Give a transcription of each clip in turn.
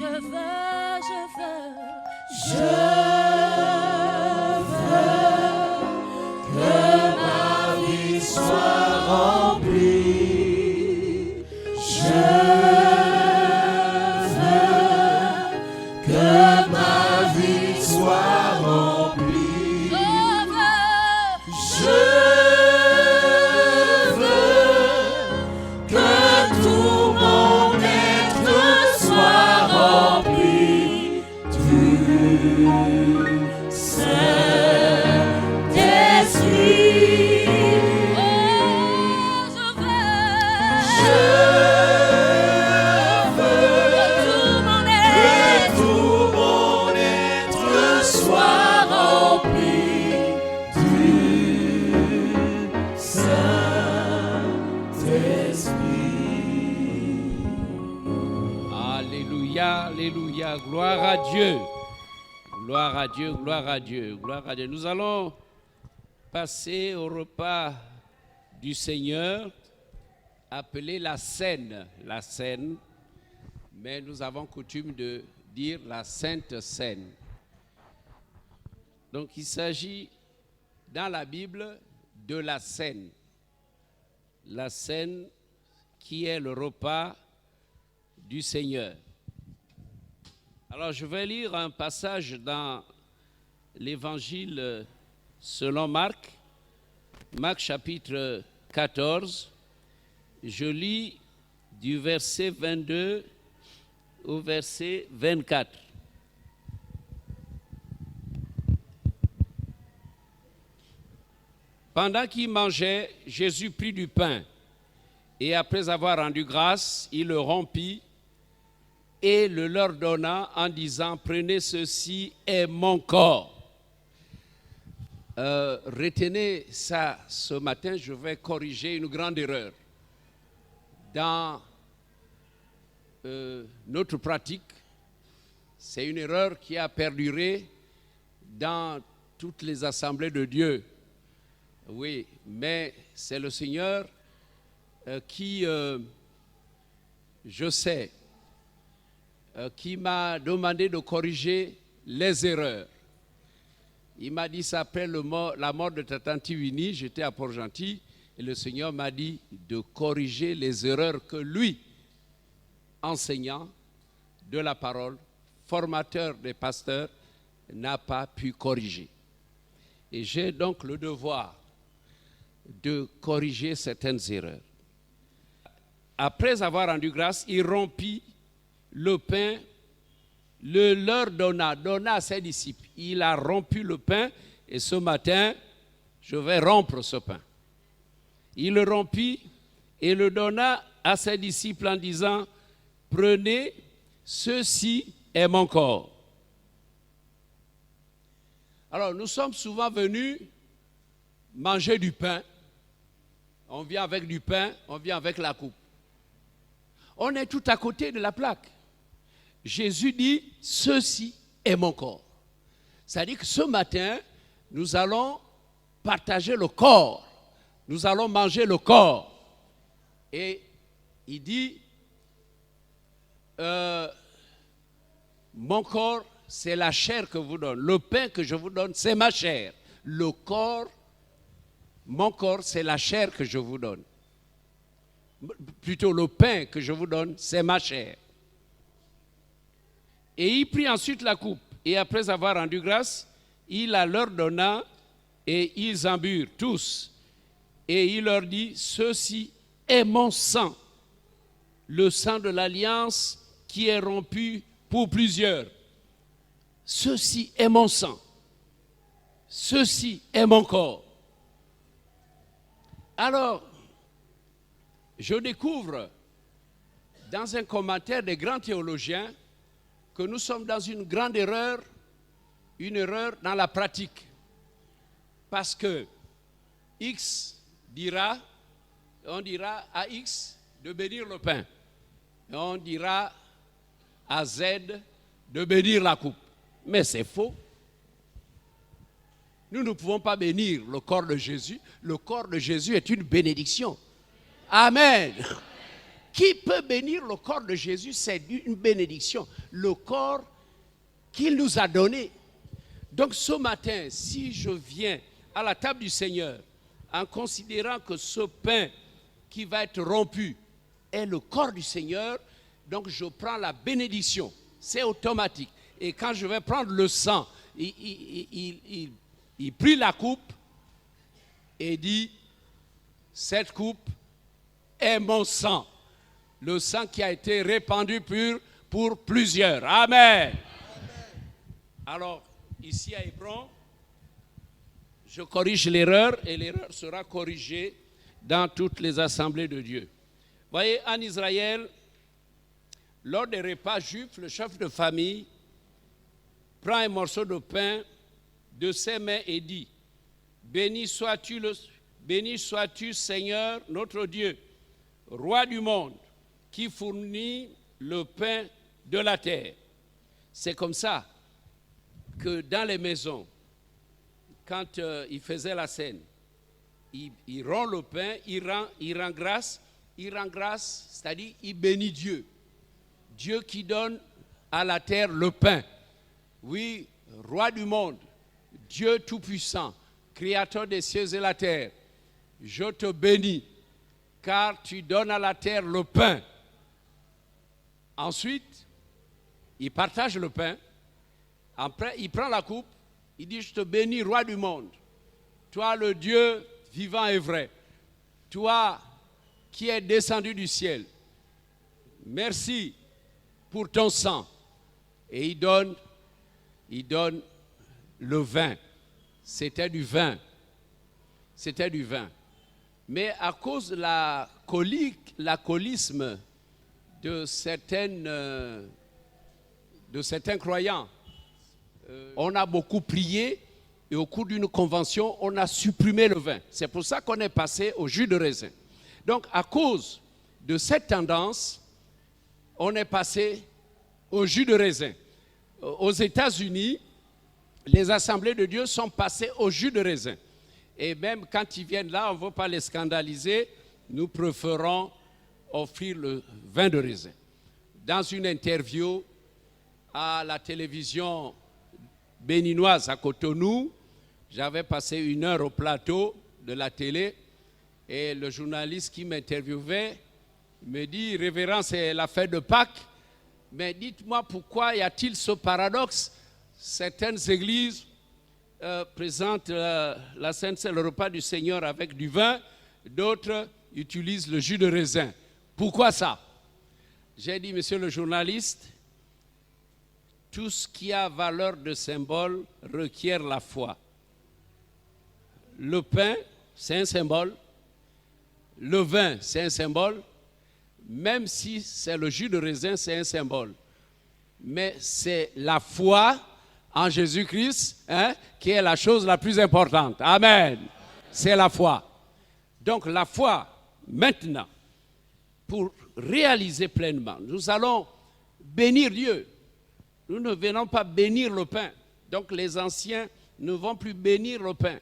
que ma vie soit remplie. Je veux que ma vie soit remplie. Je veux que tout mon être soit rempli du Saint-Esprit. Je veux que tout mon être soit rempli du Saint-Esprit. Alléluia, alléluia, gloire à Dieu. Gloire à Dieu, gloire à Dieu, gloire à Dieu. Nous allons passer au repas du Seigneur, appelé la Seine. La Seine, mais nous avons coutume de dire la Sainte Seine. Donc il s'agit dans la Bible de la Seine. La Seine qui est le repas du Seigneur. Alors je vais lire un passage dans l'Évangile selon Marc, Marc chapitre 14. Je lis du verset 22 au verset 24. Pendant qu'il mangeait, Jésus prit du pain et après avoir rendu grâce, il le rompit et le leur donna en disant, prenez ceci est mon corps. Retenez ça ce matin, je vais corriger une grande erreur. Dans notre pratique, c'est une erreur qui a perduré dans toutes les assemblées de Dieu. Oui, mais c'est le Seigneur qui, je sais, qui m'a demandé de corriger les erreurs. Il m'a dit, ça après la mort de ta tante Winnie, j'étais à Port-Gentil, et le Seigneur m'a dit de corriger les erreurs que lui, enseignant de la parole, formateur des pasteurs, n'a pas pu corriger. Et j'ai donc le devoir de corriger certaines erreurs. Après avoir rendu grâce, il rompit le pain, le leur donna à ses disciples. Il a rompu le pain et ce matin, je vais rompre ce pain. Il le rompit et le donna à ses disciples en disant, prenez, ceci est mon corps. Alors, nous sommes souvent venus manger du pain. On vient avec du pain, on vient avec la coupe. On est tout à côté de la plaque. Jésus dit, ceci est mon corps. C'est-à-dire que ce matin, nous allons partager le corps. Nous allons manger le corps. Et il dit, mon corps, c'est la chair que je vous donne. Le pain que je vous donne, c'est ma chair. Le corps, mon corps, c'est la chair que je vous donne. Plutôt le pain que je vous donne, c'est ma chair. Et il prit ensuite la coupe. Et après avoir rendu grâce, il la leur donna et ils en burent tous. Et il leur dit, ceci est mon sang, le sang de l'alliance qui est rompu pour plusieurs. Ceci est mon sang. Ceci est mon corps. Alors, je découvre dans un commentaire des grands théologiens que nous sommes dans une grande erreur, une erreur dans la pratique. Parce que X dira, on dira à X de bénir le pain. Et on dira à Z de bénir la coupe. Mais c'est faux. Nous ne pouvons pas bénir le corps de Jésus. Le corps de Jésus est une bénédiction. Amen. qui peut bénir le corps de Jésus? C'est une bénédiction. Le corps qu'il nous a donné. Donc ce matin, si je viens à la table du Seigneur en considérant que ce pain qui va être rompu est le corps du Seigneur, donc je prends la bénédiction. C'est automatique. Et quand je vais prendre le sang, il prit la coupe et dit, cette coupe est mon sang. Le sang qui a été répandu pour plusieurs. Amen. Alors, ici à Hébron, je corrige l'erreur et l'erreur sera corrigée dans toutes les assemblées de Dieu. Voyez, en Israël, lors des repas juifs, le chef de famille prend un morceau de pain de ses mains et dit, béni sois-tu, Seigneur, notre Dieu, roi du monde, qui fournit le pain de la terre. C'est comme ça que dans les maisons, quand il faisait la scène, il rend le pain, il rend grâce, c'est-à-dire il bénit Dieu. Dieu qui donne à la terre le pain. Oui, roi du monde, Dieu tout-puissant, créateur des cieux et la terre, je te bénis, car tu donnes à la terre le pain. Ensuite, il partage le pain. Après, il prend la coupe, il dit, je te bénis, roi du monde, toi le Dieu vivant et vrai, toi qui es descendu du ciel, merci pour ton sang. Et il donne le vin. C'était du vin. Mais à cause de l'alcoolisme de certains croyants, on a beaucoup prié et au cours d'une convention, on a supprimé le vin. C'est pour ça qu'on est passé au jus de raisin. Donc, à cause de cette tendance, on est passé au jus de raisin. Aux États-Unis, les assemblées de Dieu sont passées au jus de raisin. Et même quand ils viennent là, on ne veut pas les scandaliser, nous préférons offrir le vin de raisin. Dans une interview à la télévision béninoise à Cotonou, j'avais passé 1 heure au plateau de la télé et le journaliste qui m'interviewait me dit, révérend, c'est la fête de Pâques, mais dites-moi pourquoi y a-t-il ce paradoxe? Certaines églises présentent la Sainte Seine, le repas du Seigneur avec du vin, d'autres utilisent le jus de raisin. Pourquoi ça? J'ai dit, monsieur le journaliste, tout ce qui a valeur de symbole requiert la foi. Le pain, c'est un symbole. Le vin, c'est un symbole. Même si c'est le jus de raisin, c'est un symbole. Mais c'est la foi en Jésus-Christ qui est la chose la plus importante. Amen. C'est la foi. Donc la foi, maintenant, pour réaliser pleinement, nous allons bénir Dieu. Nous ne venons pas bénir le pain. Donc les anciens ne vont plus bénir le pain.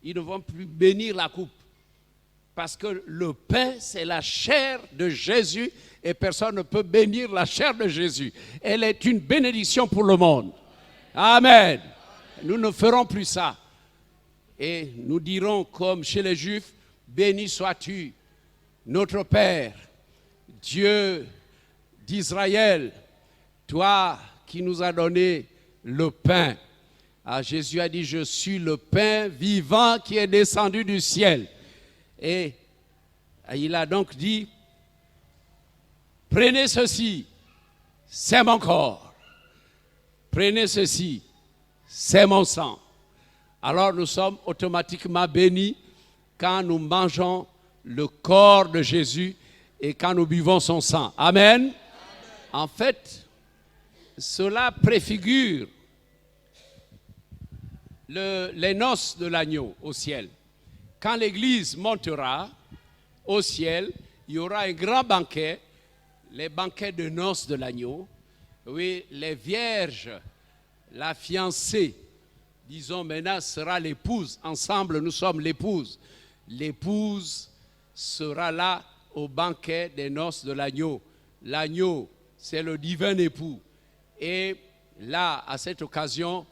Ils ne vont plus bénir la coupe. Parce que le pain, c'est la chair de Jésus et personne ne peut bénir la chair de Jésus. Elle est une bénédiction pour le monde. Amen. Nous ne ferons plus ça. Et nous dirons comme chez les Juifs, béni sois-tu, notre Père, Dieu d'Israël, toi qui nous as donné le pain. Ah, Jésus a dit, je suis le pain vivant qui est descendu du ciel. Et il a donc dit, prenez ceci, c'est mon corps. Prenez ceci, c'est mon sang. Alors nous sommes automatiquement bénis quand nous mangeons le corps de Jésus et quand nous buvons son sang. Amen. Amen. En fait, cela préfigure les noces de l'agneau au ciel. Quand l'Église montera au ciel, il y aura un grand banquet, les banquets de noces de l'agneau. Oui, les vierges, la fiancée, disons maintenant, sera l'épouse. Ensemble, nous sommes l'épouse. L'épouse sera là au banquet des noces de l'agneau. L'agneau, c'est le divin époux. Et là, à cette occasion,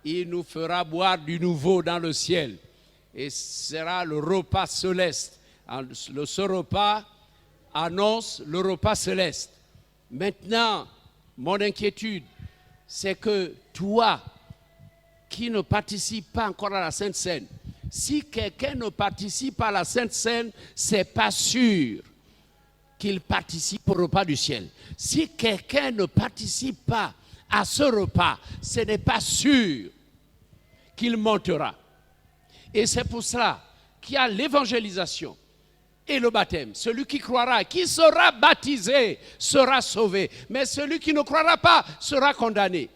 il nous fera boire du nouveau dans le ciel. Et ce sera le repas céleste. Ce repas annonce le repas céleste. Maintenant, mon inquiétude, c'est que toi, qui ne participe pas encore à la Sainte Seine, si quelqu'un ne participe à la Sainte Seine, c'est pas sûr qu'il participe au repas du ciel. Si quelqu'un ne participe pas à ce repas, ce n'est pas sûr qu'il montera. Et c'est pour cela qu'il y a l'évangélisation et le baptême. Celui qui croira, qui sera baptisé, sera sauvé. Mais celui qui ne croira pas sera condamné.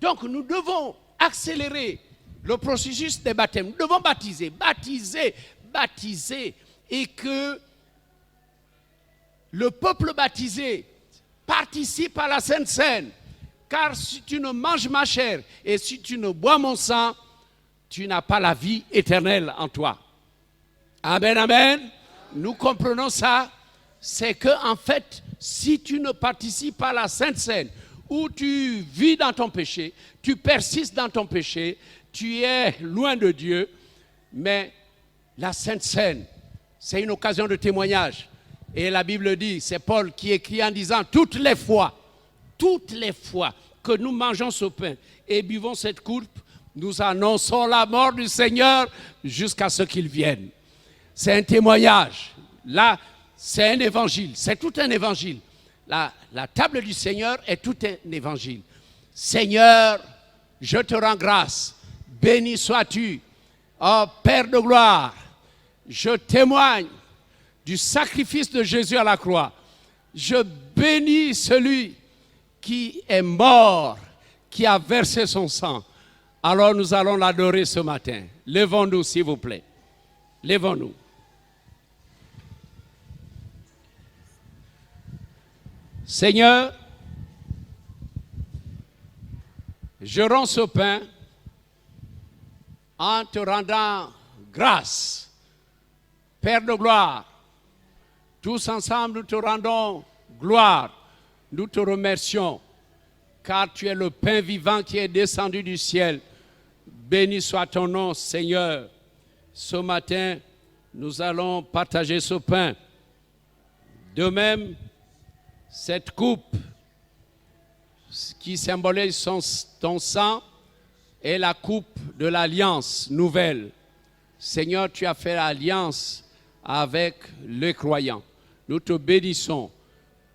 Donc nous devons accélérer le processus des baptêmes. Nous devons baptiser, et que le peuple baptisé participe à la Sainte Seine. Car si tu ne manges ma chair et si tu ne bois mon sang, tu n'as pas la vie éternelle en toi. Amen, amen. Nous comprenons ça. C'est que en fait, si tu ne participes pas à la Sainte Seine, où tu vis dans ton péché, tu persistes dans ton péché, tu es loin de Dieu, mais la Sainte Seine, c'est une occasion de témoignage. Et la Bible dit, c'est Paul qui écrit en disant, toutes les fois que nous mangeons ce pain et buvons cette coupe, nous annonçons la mort du Seigneur jusqu'à ce qu'il vienne. C'est un témoignage. Là, c'est un évangile. C'est tout un évangile. La table du Seigneur est tout un évangile. Seigneur, je te rends grâce. Béni sois-tu. Oh Père de gloire, je témoigne du sacrifice de Jésus à la croix. Je bénis celui qui est mort, qui a versé son sang. Alors nous allons l'adorer ce matin. Lèvons-nous, s'il vous plaît. Lèvons-nous. Seigneur, je rends ce pain en te rendant grâce. Père de gloire, tous ensemble nous te rendons gloire. Nous te remercions car tu es le pain vivant qui est descendu du ciel. Béni soit ton nom, Seigneur. Ce matin, nous allons partager ce pain. De même, cette coupe qui symbolise ton sang est la coupe de l'alliance nouvelle. Seigneur, tu as fait l'alliance avec les croyants. Nous te bénissons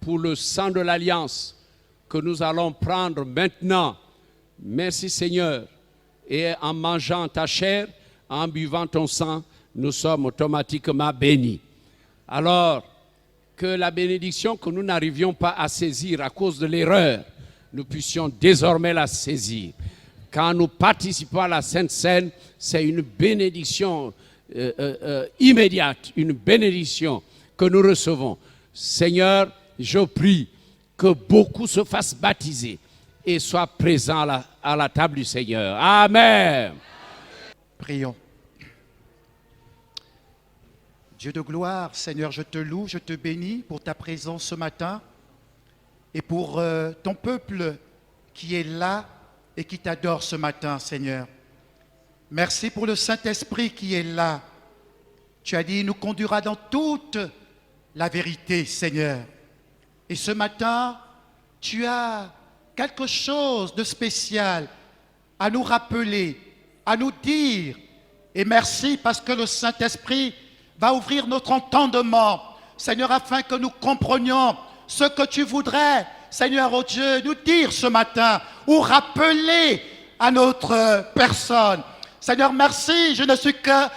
pour le sang de l'alliance que nous allons prendre maintenant. Merci Seigneur. Et en mangeant ta chair, en buvant ton sang, nous sommes automatiquement bénis. Alors, que la bénédiction que nous n'arrivions pas à saisir à cause de l'erreur, nous puissions désormais la saisir. Quand nous participons à la Sainte Seine, c'est une bénédiction immédiate, une bénédiction que nous recevons. Seigneur, je prie que beaucoup se fassent baptiser et soient présents à la table du Seigneur. Amen. Prions. Dieu de gloire, Seigneur, je te loue, je te bénis pour ta présence ce matin et pour ton peuple qui est là et qui t'adore ce matin, Seigneur. Merci pour le Saint-Esprit qui est là. Tu as dit, il nous conduira dans toute la vérité, Seigneur. Et ce matin, tu as quelque chose de spécial à nous rappeler, à nous dire. Et merci parce que le Saint-Esprit va ouvrir notre entendement, Seigneur, afin que nous comprenions ce que tu voudrais, Seigneur, oh Dieu, nous dire ce matin ou rappeler à notre personne. Seigneur, merci, je ne suis qu'un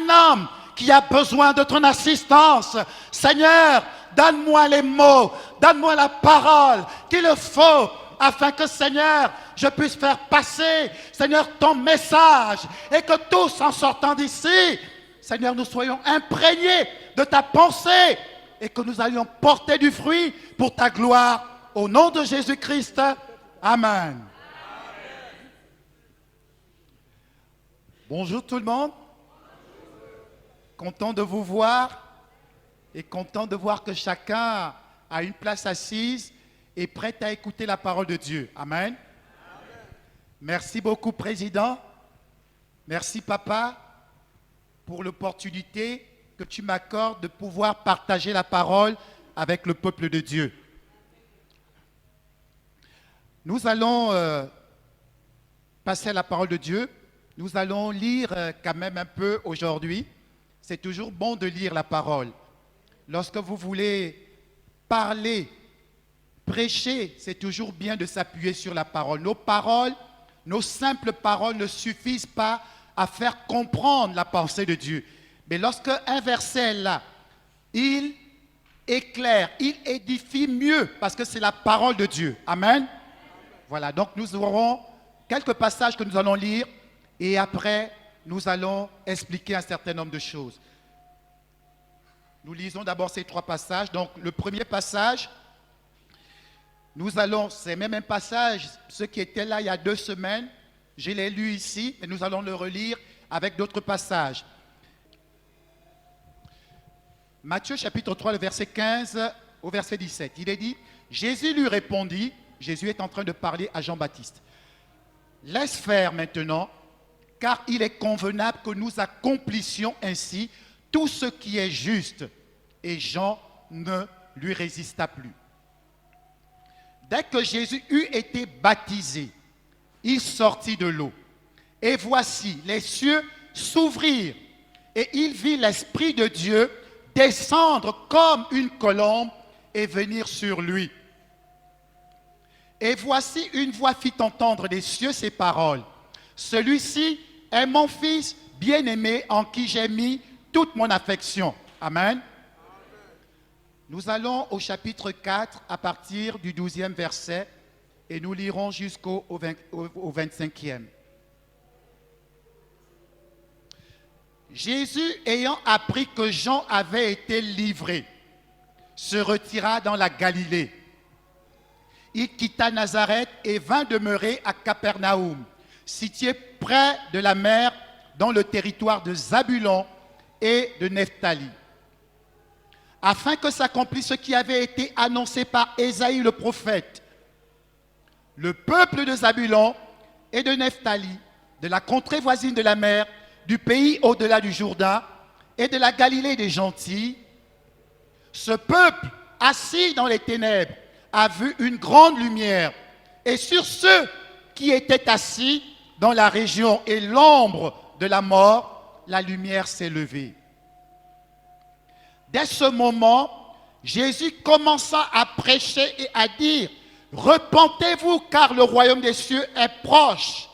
homme qui a besoin de ton assistance. Seigneur, donne-moi les mots, donne-moi la parole qu'il faut afin que, Seigneur, je puisse faire passer, Seigneur, ton message et que tous, en sortant d'ici, Seigneur, nous soyons imprégnés de ta pensée et que nous allions porter du fruit pour ta gloire. Au nom de Jésus-Christ, Amen. Bonjour tout le monde. Content de vous voir et content de voir que chacun a une place assise et prêt à écouter la parole de Dieu. Amen. Merci beaucoup, Président. Merci, Papa, pour l'opportunité que tu m'accordes de pouvoir partager la parole avec le peuple de Dieu. Nous allons passer à la parole de Dieu. Nous allons lire quand même un peu aujourd'hui. C'est toujours bon de lire la parole. Lorsque vous voulez parler, prêcher, c'est toujours bien de s'appuyer sur la parole. Nos paroles, nos simples paroles ne suffisent pas à faire comprendre la pensée de Dieu. Mais lorsque un verset est là, il éclaire, il édifie mieux parce que c'est la parole de Dieu. Amen. Voilà, donc nous aurons quelques passages que nous allons lire et après nous allons expliquer un certain nombre de choses. Nous lisons d'abord ces trois passages. Donc le premier passage, nous allons, c'est même un passage, ceux qui étaient là il y a 2 semaines, je l'ai lu ici et nous allons le relire avec d'autres passages. Matthieu chapitre 3, le verset 15 au verset 17. Il est dit, Jésus lui répondit, Jésus est en train de parler à Jean-Baptiste. Laisse faire maintenant, car il est convenable que nous accomplissions ainsi tout ce qui est juste. Et Jean ne lui résista plus. Dès que Jésus eut été baptisé, il sortit de l'eau. Et voici, les cieux s'ouvrirent, et il vit l'Esprit de Dieu descendre comme une colombe et venir sur lui. Et voici une voix fit entendre des cieux ces paroles. Celui-ci est mon fils bien-aimé en qui j'ai mis toute mon affection. Amen. Nous allons au chapitre 4 à partir du 12e verset et nous lirons jusqu'au 25e. Jésus, ayant appris que Jean avait été livré, se retira dans la Galilée. Il quitta Nazareth et vint demeurer à Capernaum, situé près de la mer dans le territoire de Zabulon et de Nephtali, afin que s'accomplisse ce qui avait été annoncé par Ésaïe le prophète. Le peuple de Zabulon et de Nephtali, de la contrée voisine de la mer, du pays au-delà du Jourdain et de la Galilée des gentils, ce peuple assis dans les ténèbres a vu une grande lumière. Et sur ceux qui étaient assis dans la région et l'ombre de la mort, la lumière s'est levée. Dès ce moment, Jésus commença à prêcher et à dire, « Repentez-vous, car le royaume des cieux est proche. »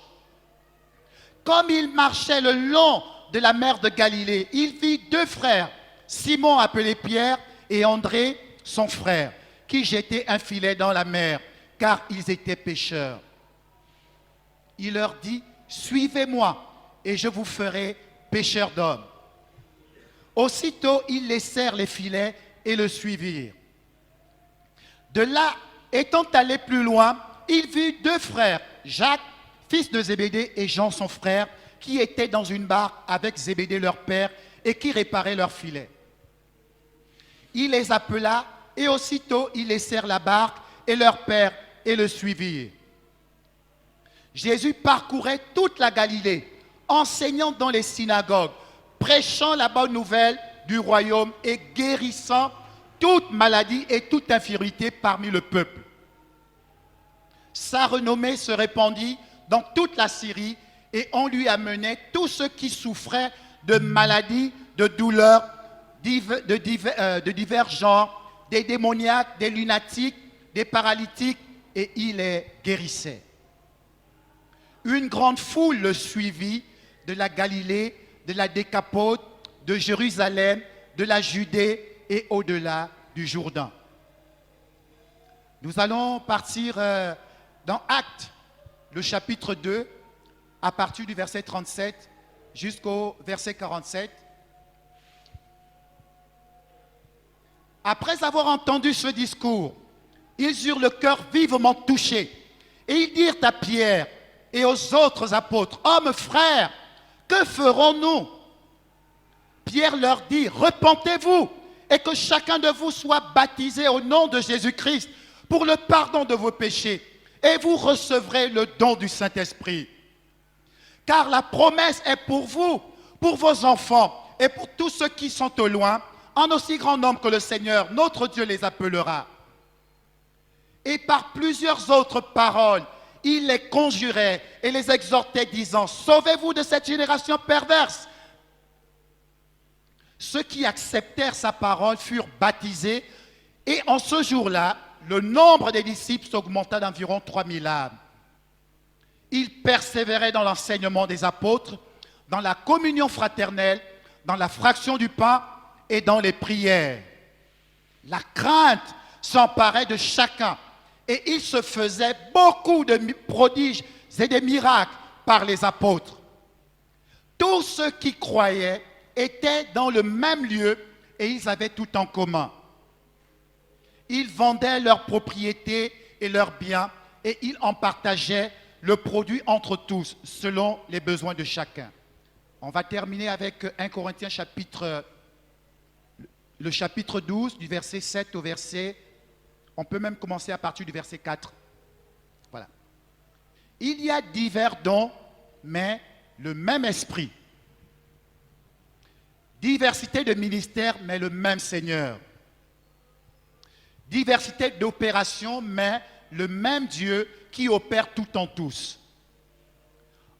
Comme il marchait le long de la mer de Galilée, il vit 2 frères, Simon appelé Pierre et André, son frère, qui jetaient un filet dans la mer, car ils étaient pêcheurs. Il leur dit, « Suivez-moi, et je vous ferai pêcheurs d'hommes. » Aussitôt, ils laissèrent les filets et le suivirent. De là, étant allé plus loin, il vit 2 frères, Jacques, fils de Zébédée, et Jean, son frère, qui étaient dans une barque avec Zébédée, leur père, et qui réparaient leurs filets. Il les appela, et aussitôt ils laissèrent la barque et leur père et le suivirent. Jésus parcourait toute la Galilée, enseignant dans les synagogues, prêchant la bonne nouvelle du royaume et guérissant toute maladie et toute infirmité parmi le peuple. Sa renommée se répandit dans toute la Syrie et on lui amenait tous ceux qui souffraient de maladies, de douleurs, de divers genres, des démoniaques, des lunatiques, des paralytiques, et il les guérissait. Une grande foule le suivit de la Galilée, de la Décapôte, de Jérusalem, de la Judée et au-delà du Jourdain. Nous allons partir dans Actes, le chapitre 2, à partir du verset 37 jusqu'au verset 47. Après avoir entendu ce discours, ils eurent le cœur vivement touché. Et ils dirent à Pierre et aux autres apôtres, « Hommes, frères, que ferons-nous » Pierre leur dit, « Repentez-vous et que chacun de vous soit baptisé au nom de Jésus-Christ pour le pardon de vos péchés. Et vous recevrez le don du Saint-Esprit. Car la promesse est pour vous, pour vos enfants et pour tous ceux qui sont au loin, en aussi grand nombre que le Seigneur, notre Dieu, les appellera. Et par plusieurs autres paroles, il les conjurait et les exhortait, disant, sauvez-vous de cette génération perverse. Ceux qui acceptèrent sa parole furent baptisés, et en ce jour-là, le nombre des disciples s'augmenta d'environ 3000 âmes. Ils persévéraient dans l'enseignement des apôtres, dans la communion fraternelle, dans la fraction du pain et dans les prières. La crainte s'emparait de chacun, et il se faisait beaucoup de prodiges et de miracles par les apôtres. Tous ceux qui croyaient étaient dans le même lieu et ils avaient tout en commun. Ils vendaient leurs propriétés et leurs biens et ils en partageaient le produit entre tous selon les besoins de chacun. On va terminer avec 1 Corinthiens le chapitre 12 du verset 7 au verset, on peut même commencer à partir du verset 4. Voilà. Il y a divers dons, mais le même esprit. Diversité de ministères, mais le même Seigneur. Diversité d'opérations, mais le même Dieu qui opère tout en tous.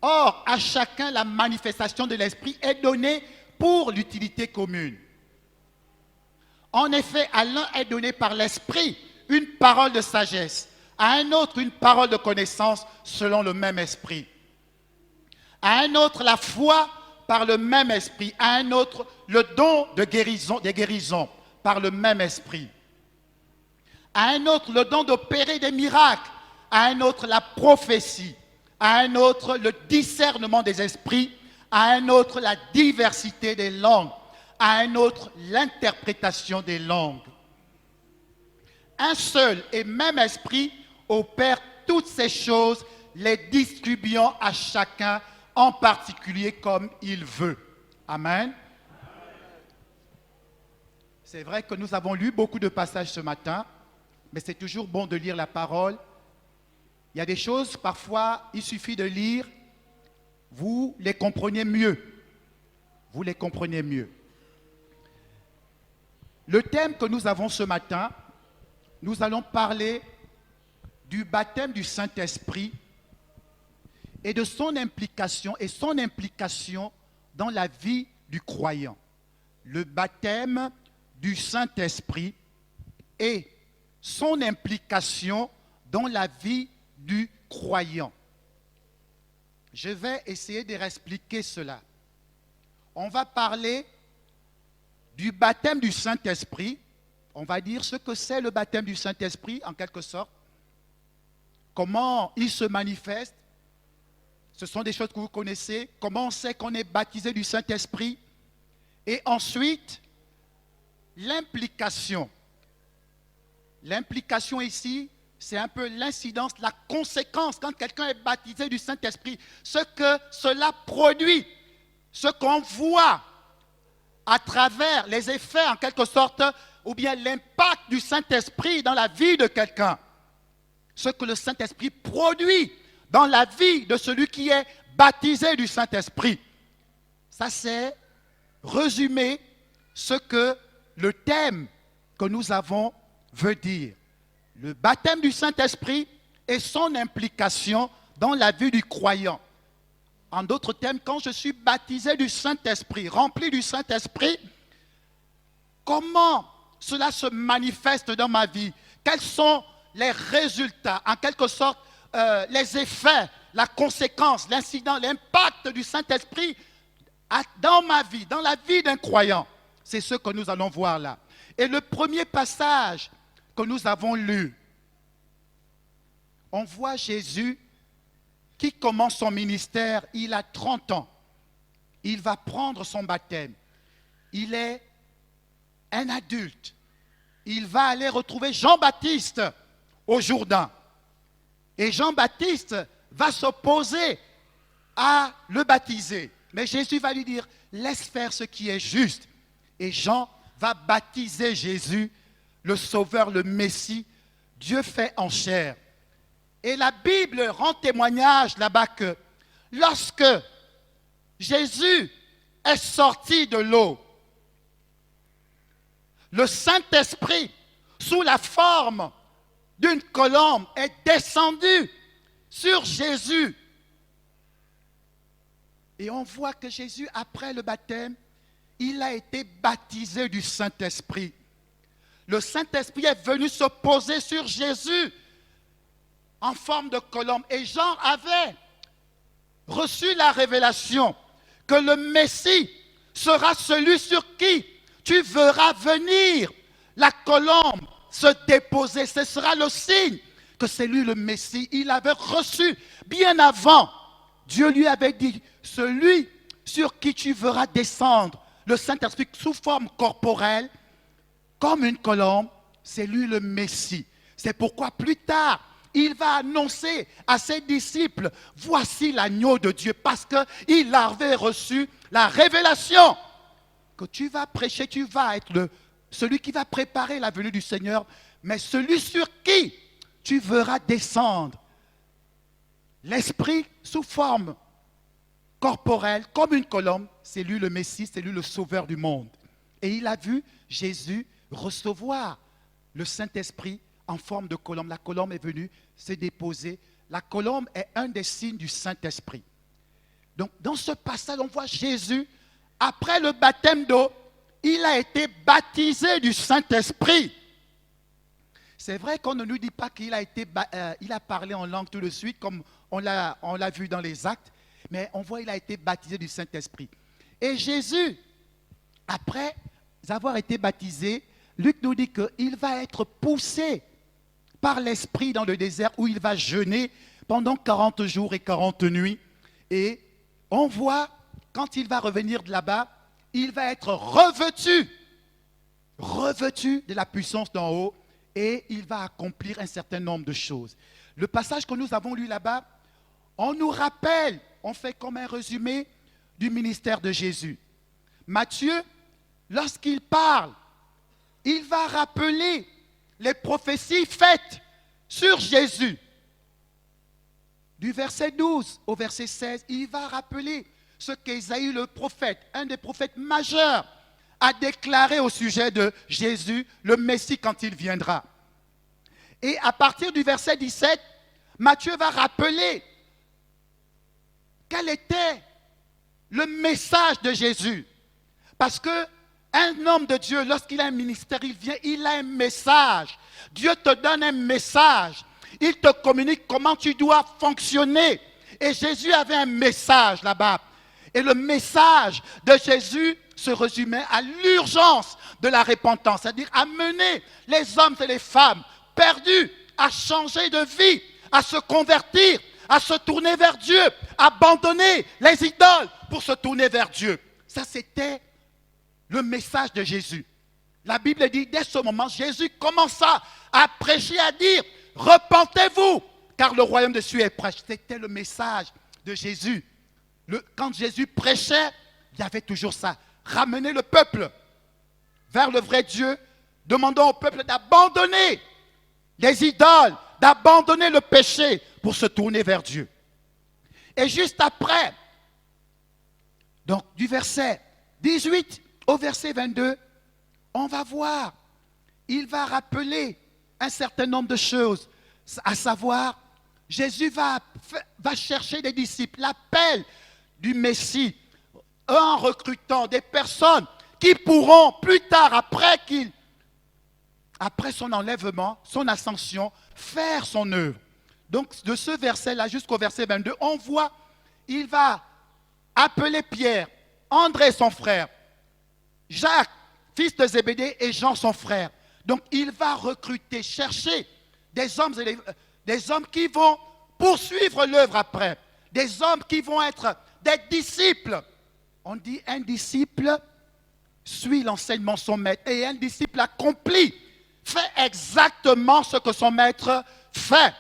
Or, à chacun, la manifestation de l'Esprit est donnée pour l'utilité commune. En effet, à l'un est donné par l'Esprit une parole de sagesse, à un autre une parole de connaissance selon le même Esprit, à un autre la foi par le même Esprit, à un autre le don de guérison, des guérisons par le même Esprit, à un autre le don d'opérer des miracles, à un autre la prophétie, à un autre le discernement des esprits, à un autre la diversité des langues, à un autre l'interprétation des langues. Un seul et même esprit opère toutes ces choses, les distribuant à chacun en particulier comme il veut. Amen. C'est vrai que nous avons lu beaucoup de passages ce matin, mais c'est toujours bon de lire la parole. Il y a des choses, parfois, il suffit de lire, vous les comprenez mieux. Vous les comprenez mieux. Le thème que nous avons ce matin, nous allons parler du baptême du Saint-Esprit et de son implication dans la vie du croyant. Le baptême du Saint-Esprit et son implication dans la vie du croyant. Je vais essayer de réexpliquer cela. On va parler du baptême du Saint-Esprit. On va dire ce que c'est le baptême du Saint-Esprit, en quelque sorte. Comment il se manifeste. Ce sont des choses que vous connaissez. Comment on sait qu'on est baptisé du Saint-Esprit. Et ensuite, l'implication. L'implication ici, c'est un peu l'incidence, la conséquence quand quelqu'un est baptisé du Saint-Esprit. Ce que cela produit, ce qu'on voit à travers les effets, en quelque sorte, ou bien l'impact du Saint-Esprit dans la vie de quelqu'un. Ce que le Saint-Esprit produit dans la vie de celui qui est baptisé du Saint-Esprit. Ça, c'est résumer ce que le thème que nous avons veut dire. Le baptême du Saint-Esprit et son implication dans la vie du croyant. En d'autres termes, quand je suis baptisé du Saint-Esprit, rempli du Saint-Esprit, comment cela se manifeste dans ma vie? Quels sont les résultats, en quelque sorte, les effets, la conséquence, l'incident, l'impact du Saint-Esprit dans ma vie, dans la vie d'un croyant? C'est ce que nous allons voir là. Et le premier passage que nous avons lu, on voit Jésus qui commence son ministère, il a 30 ans. Il va prendre son baptême. Il est un adulte. Il va aller retrouver Jean-Baptiste au Jourdain. Et Jean-Baptiste va s'opposer à le baptiser. Mais Jésus va lui dire, laisse faire ce qui est juste. Et Jean va baptiser Jésus, le Sauveur, le Messie, Dieu fait en chair. Et la Bible rend témoignage là-bas que lorsque Jésus est sorti de l'eau, le Saint-Esprit, sous la forme d'une colombe, est descendu sur Jésus. Et on voit que Jésus, après le baptême, il a été baptisé du Saint-Esprit. Le Saint-Esprit est venu se poser sur Jésus en forme de colombe. Et Jean avait reçu la révélation que le Messie sera celui sur qui tu verras venir la colombe se déposer. Ce sera le signe que c'est lui le Messie. Il avait reçu bien avant. Dieu lui avait dit, celui sur qui tu verras descendre le Saint-Esprit sous forme corporelle, comme une colombe, c'est lui le Messie. C'est pourquoi plus tard, il va annoncer à ses disciples, voici l'agneau de Dieu, parce qu'il avait reçu la révélation que tu vas prêcher, tu vas être celui qui va préparer la venue du Seigneur, mais celui sur qui tu verras descendre l'Esprit sous forme corporelle, comme une colombe, c'est lui le Messie, c'est lui le Sauveur du monde. Et il a vu Jésus recevoir le Saint-Esprit en forme de colombe. La colombe est venue se déposer. La colombe est un des signes du Saint-Esprit. Donc, dans ce passage, on voit Jésus, après le baptême d'eau, il a été baptisé du Saint-Esprit. C'est vrai qu'on ne nous dit pas qu'il a il a parlé en langue tout de suite, comme on l'a vu dans les actes, mais on voit qu'il a été baptisé du Saint-Esprit. Et Jésus, après avoir été baptisé, Luc nous dit qu'il va être poussé par l'Esprit dans le désert où il va jeûner pendant 40 jours et 40 nuits. Et on voit, quand il va revenir de là-bas, il va être revêtu de la puissance d'en haut et il va accomplir un certain nombre de choses. Le passage que nous avons lu là-bas, on nous rappelle, on fait comme un résumé du ministère de Jésus. Matthieu, lorsqu'il parle, il va rappeler les prophéties faites sur Jésus. Du verset 12 au verset 16, il va rappeler ce qu'Ésaïe le prophète, un des prophètes majeurs, a déclaré au sujet de Jésus, le Messie quand il viendra. Et à partir du verset 17, Matthieu va rappeler quel était le message de Jésus. Parce que un homme de Dieu, lorsqu'il a un ministère, il vient, il a un message. Dieu te donne un message. Il te communique comment tu dois fonctionner. Et Jésus avait un message là-bas. Et le message de Jésus se résumait à l'urgence de la repentance. C'est-à-dire amener les hommes et les femmes perdus à changer de vie, à se convertir, à se tourner vers Dieu, abandonner les idoles pour se tourner vers Dieu. Ça, c'était le message de Jésus. La Bible dit, dès ce moment, Jésus commença à prêcher, à dire, repentez-vous, car le royaume de Dieu est prêt. C'était le message de Jésus. Quand Jésus prêchait, il y avait toujours ça. Ramener le peuple vers le vrai Dieu, demandant au peuple d'abandonner les idoles, d'abandonner le péché pour se tourner vers Dieu. Et juste après, donc du verset 18 au verset 22, on va voir, il va rappeler un certain nombre de choses, à savoir, Jésus va chercher des disciples, l'appel du Messie, en recrutant des personnes qui pourront plus tard, après son enlèvement, son ascension, faire son œuvre. Donc de ce verset-là jusqu'au verset 22, on voit, il va appeler Pierre, André son frère, Jacques, fils de Zébédée, et Jean son frère. Donc il va recruter, chercher des hommes qui vont poursuivre l'œuvre après, des hommes qui vont être des disciples. On dit un disciple suit l'enseignement de son maître et un disciple accompli fait exactement ce que son maître fait.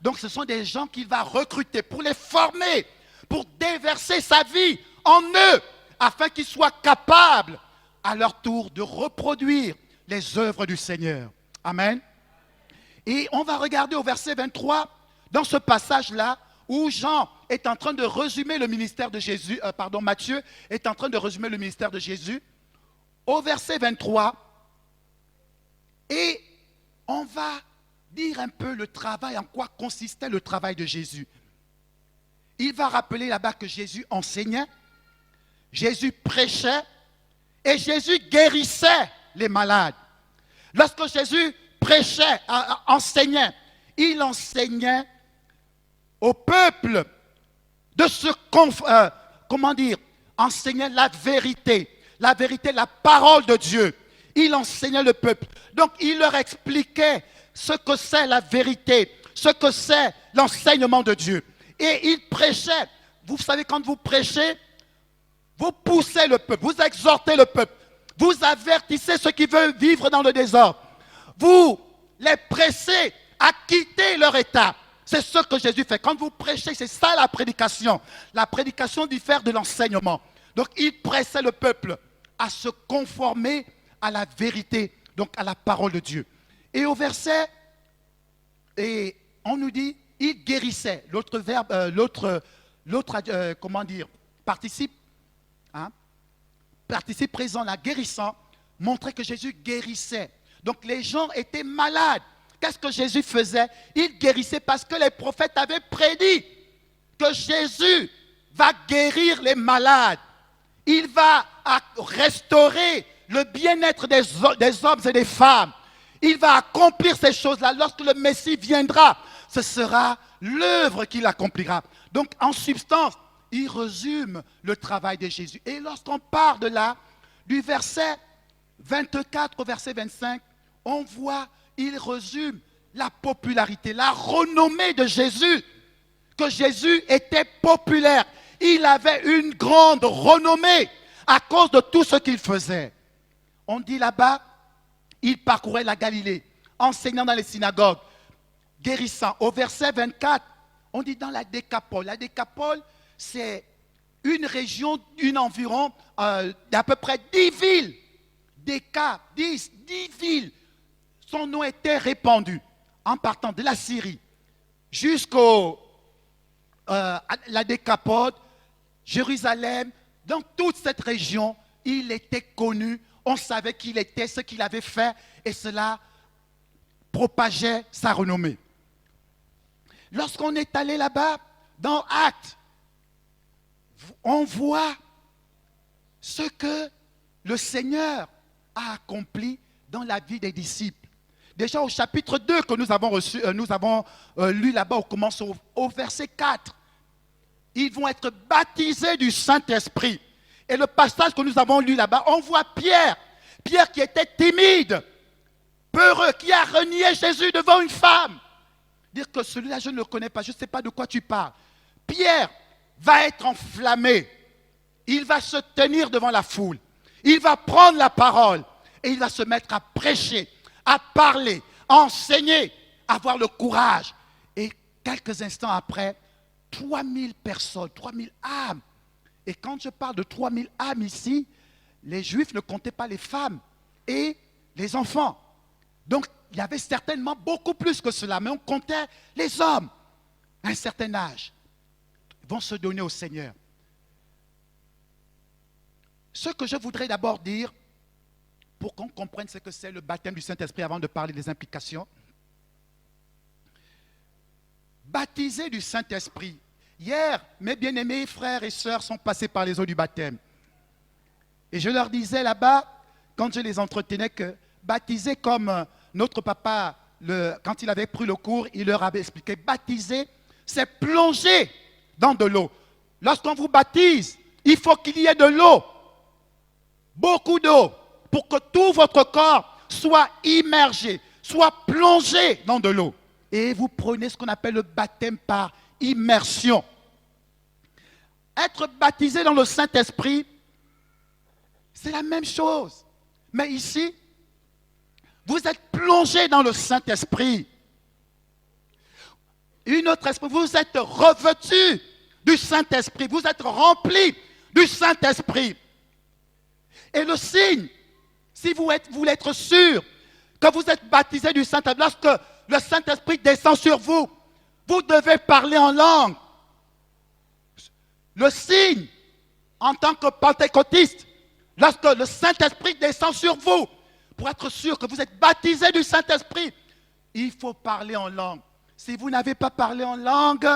Donc ce sont des gens qu'il va recruter pour les former, pour déverser sa vie en eux, afin qu'ils soient capables à leur tour de reproduire les œuvres du Seigneur. Amen. Et on va regarder au verset 23, dans ce passage-là, où Jean est en train de résumer le ministère de Jésus, Matthieu est en train de résumer le ministère de Jésus, au verset 23, et on va dire un peu le travail, en quoi consistait le travail de Jésus. Il va rappeler là-bas que Jésus enseignait, Jésus prêchait et Jésus guérissait les malades. Lorsque Jésus prêchait, enseignait, il enseignait au peuple de se, enseignait la vérité, la parole de Dieu. Il enseignait le peuple. Donc il leur expliquait ce que c'est la vérité, ce que c'est l'enseignement de Dieu. Et il prêchait. Vous savez, quand vous prêchez, vous poussez le peuple, vous exhortez le peuple, vous avertissez ceux qui veulent vivre dans le désordre. Vous les pressez à quitter leur état. C'est ce que Jésus fait. Quand vous prêchez, c'est ça la prédication. La prédication diffère de l'enseignement. Donc il pressait le peuple à se conformer à la vérité, donc à la parole de Dieu. Et au verset, et on nous dit, il guérissait. L'autre verbe, participe, participe présent, la guérissant, montrait que Jésus guérissait. Donc les gens étaient malades. Qu'est-ce que Jésus faisait? Il guérissait parce que les prophètes avaient prédit que Jésus va guérir les malades. Il va restaurer le bien-être des hommes et des femmes. Il va accomplir ces choses-là. Lorsque le Messie viendra, ce sera l'œuvre qu'il accomplira. Donc, en substance, il résume le travail de Jésus. Et lorsqu'on part de là, du verset 24 au verset 25, on voit, il résume la popularité, la renommée de Jésus. Que Jésus était populaire. Il avait une grande renommée à cause de tout ce qu'il faisait. On dit là-bas, il parcourait la Galilée, enseignant dans les synagogues, guérissant. Au verset 24, on dit dans la Décapole. La Décapole, c'est une région, environ d'à peu près 10 villes. 10 villes. Son nom était répandu en partant de la Syrie jusqu'au la Décapole, Jérusalem. Dans toute cette région, il était connu. On savait qu'il était, ce qu'il avait fait, et cela propageait sa renommée. Lorsqu'on est allé là-bas, dans Actes, on voit ce que le Seigneur a accompli dans la vie des disciples. Déjà au chapitre 2 que nous avons lu là-bas, on commence au verset 4. Ils vont être baptisés du Saint-Esprit. Et le passage que nous avons lu là-bas, on voit Pierre qui était timide, peureux, qui a renié Jésus devant une femme. Dire que celui-là, je ne le connais pas, je ne sais pas de quoi tu parles. Pierre va être enflammé. Il va se tenir devant la foule. Il va prendre la parole et il va se mettre à prêcher, à parler, à enseigner, à avoir le courage. Et quelques instants après, 3000 personnes, 3000 âmes. Et quand je parle de 3000 âmes ici, les Juifs ne comptaient pas les femmes et les enfants. Donc, il y avait certainement beaucoup plus que cela, mais on comptait les hommes à un certain âge. Ils vont se donner au Seigneur. Ce que je voudrais d'abord dire, pour qu'on comprenne ce que c'est le baptême du Saint-Esprit avant de parler des implications. Baptisé du Saint-Esprit. Hier, mes bien-aimés frères et sœurs sont passés par les eaux du baptême. Et je leur disais là-bas, quand je les entretenais, que baptiser comme notre papa, quand il avait pris le cours, il leur avait expliqué, baptiser, c'est plonger dans de l'eau. Lorsqu'on vous baptise, il faut qu'il y ait de l'eau, beaucoup d'eau, pour que tout votre corps soit immergé, soit plongé dans de l'eau. Et vous prenez ce qu'on appelle le baptême par immersion. Être baptisé dans le Saint-Esprit, c'est la même chose. Mais ici, vous êtes plongé dans le Saint-Esprit. Une autre esprit, vous êtes revêtu du Saint-Esprit. Vous êtes rempli du Saint-Esprit. Et le signe, si vous voulez être sûr que vous êtes baptisé du Saint-Esprit, lorsque le Saint-Esprit descend sur vous, vous devez parler en langue. Le signe, en tant que pentecôtiste, lorsque le Saint-Esprit descend sur vous, pour être sûr que vous êtes baptisé du Saint-Esprit, il faut parler en langue. Si vous n'avez pas parlé en langue,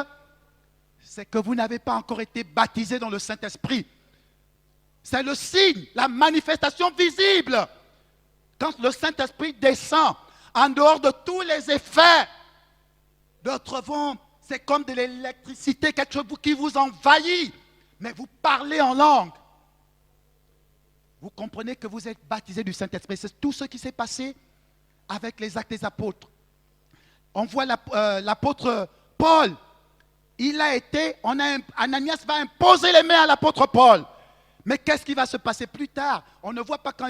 c'est que vous n'avez pas encore été baptisé dans le Saint-Esprit. C'est le signe, la manifestation visible. Quand le Saint-Esprit descend, en dehors de tous les effets, d'autres vont, c'est comme de l'électricité, quelque chose qui vous envahit, mais vous parlez en langue. Vous comprenez que vous êtes baptisé du Saint-Esprit. C'est tout ce qui s'est passé avec les actes des apôtres. On voit l'apôtre Paul. Ananias va imposer les mains à l'apôtre Paul. Mais qu'est-ce qui va se passer plus tard? On ne voit pas quand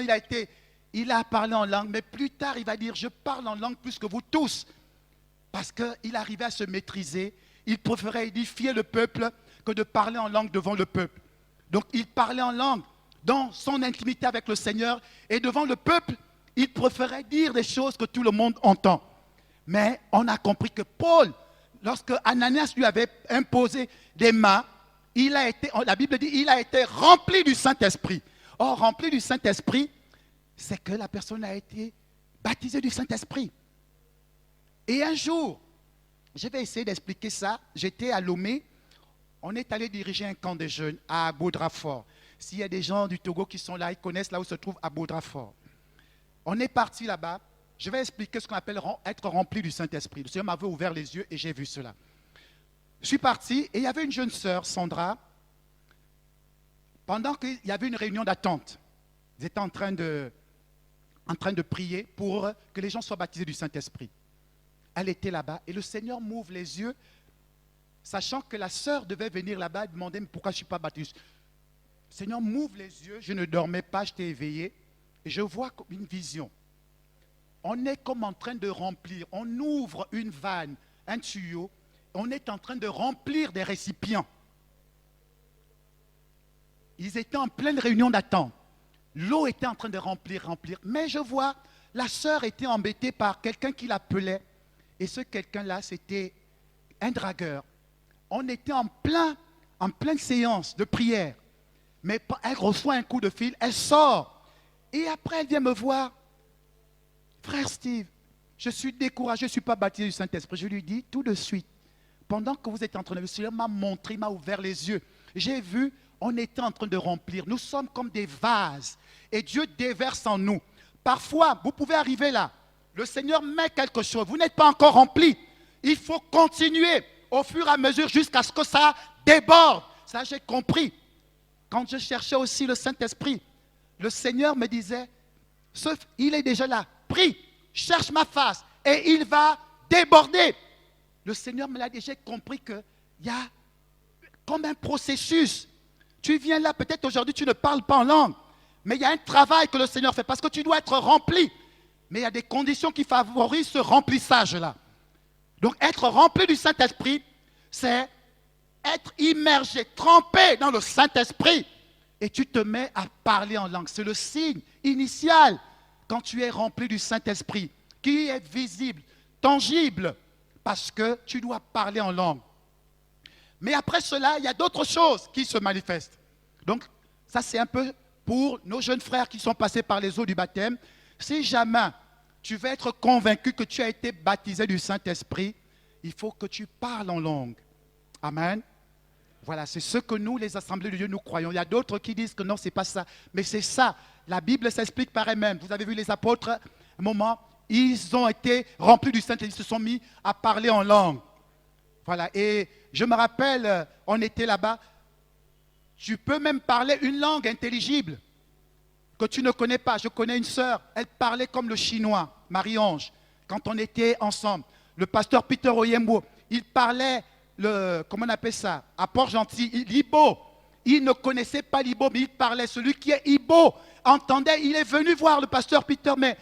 il a parlé en langue, mais plus tard il va dire, je parle en langue plus que vous tous. Parce qu'il arrivait à se maîtriser. Il préférait édifier le peuple que de parler en langue devant le peuple. Donc il parlait en langue dans son intimité avec le Seigneur. Et devant le peuple, il préférait dire des choses que tout le monde entend. Mais on a compris que Paul, lorsque Ananias lui avait imposé des mains, la Bible dit, il a été rempli du Saint-Esprit. Or, rempli du Saint-Esprit, c'est que la personne a été baptisée du Saint-Esprit. Et un jour, je vais essayer d'expliquer ça. J'étais à Lomé. On est allé diriger un camp des jeunes à Baudrafort. S'il y a des gens du Togo qui sont là, ils connaissent là où se trouve à Baudrafort. On est parti là-bas. Je vais expliquer ce qu'on appelle être rempli du Saint-Esprit. Le Seigneur m'avait ouvert les yeux et j'ai vu cela. Je suis parti et il y avait une jeune sœur, Sandra, pendant qu'il y avait une réunion d'attente. Ils étaient en train de prier pour que les gens soient baptisés du Saint-Esprit. Elle était là-bas et le Seigneur m'ouvre les yeux, sachant que la sœur devait venir là-bas et demander pourquoi je ne suis pas baptisé. Le Seigneur m'ouvre les yeux, je ne dormais pas, j'étais éveillé et je vois une vision. On est comme en train de remplir, on ouvre une vanne, un tuyau, on est en train de remplir des récipients. Ils étaient en pleine réunion d'attente. L'eau était en train de remplir. Mais je vois, la sœur était embêtée par quelqu'un qui l'appelait. Et ce quelqu'un-là, c'était un dragueur. On était en pleine séance de prière. Mais elle reçoit un coup de fil, elle sort. Et après, elle vient me voir. Frère Steve, je suis découragé, je ne suis pas baptisé du Saint-Esprit. Je lui dis tout de suite, pendant que vous êtes en train de... Le Seigneur m'a montré, il m'a ouvert les yeux. J'ai vu, on était en train de remplir. Nous sommes comme des vases. Et Dieu déverse en nous. Parfois, vous pouvez arriver là. Le Seigneur met quelque chose. Vous n'êtes pas encore rempli. Il faut continuer au fur et à mesure jusqu'à ce que ça déborde. Ça, j'ai compris. Quand je cherchais aussi le Saint-Esprit, le Seigneur me disait, il est déjà là. Prie, cherche ma face et il va déborder. Le Seigneur me l'a dit, j'ai compris qu'il y a comme un processus. Tu viens là, peut-être aujourd'hui tu ne parles pas en langue, mais il y a un travail que le Seigneur fait parce que tu dois être rempli. Mais il y a des conditions qui favorisent ce remplissage-là. Donc être rempli du Saint-Esprit, c'est être immergé, trempé dans le Saint-Esprit. Et tu te mets à parler en langue. C'est le signe initial quand tu es rempli du Saint-Esprit, qui est visible, tangible, parce que tu dois parler en langue. Mais après cela, il y a d'autres choses qui se manifestent. Donc, ça c'est un peu pour nos jeunes frères qui sont passés par les eaux du baptême. Si jamais tu veux être convaincu que tu as été baptisé du Saint-Esprit, il faut que tu parles en langue. Amen. Voilà, c'est ce que nous, les assemblées de Dieu, nous croyons. Il y a d'autres qui disent que non, ce n'est pas ça. Mais c'est ça. La Bible s'explique par elle-même. Vous avez vu les apôtres, un moment, ils ont été remplis du Saint-Esprit, ils se sont mis à parler en langue. Voilà, et je me rappelle, on était là-bas, tu peux même parler une langue intelligible que tu ne connais pas. Je connais une sœur, elle parlait comme le chinois, Marie-Ange, quand on était ensemble. Le pasteur Peter Oyembo, il parlait, comment on appelle ça, à Port-Gentil, l'Ibo. Il ne connaissait pas l'Ibo, mais il parlait. Celui qui est Ibo entendait, il est venu voir le pasteur Peter, mais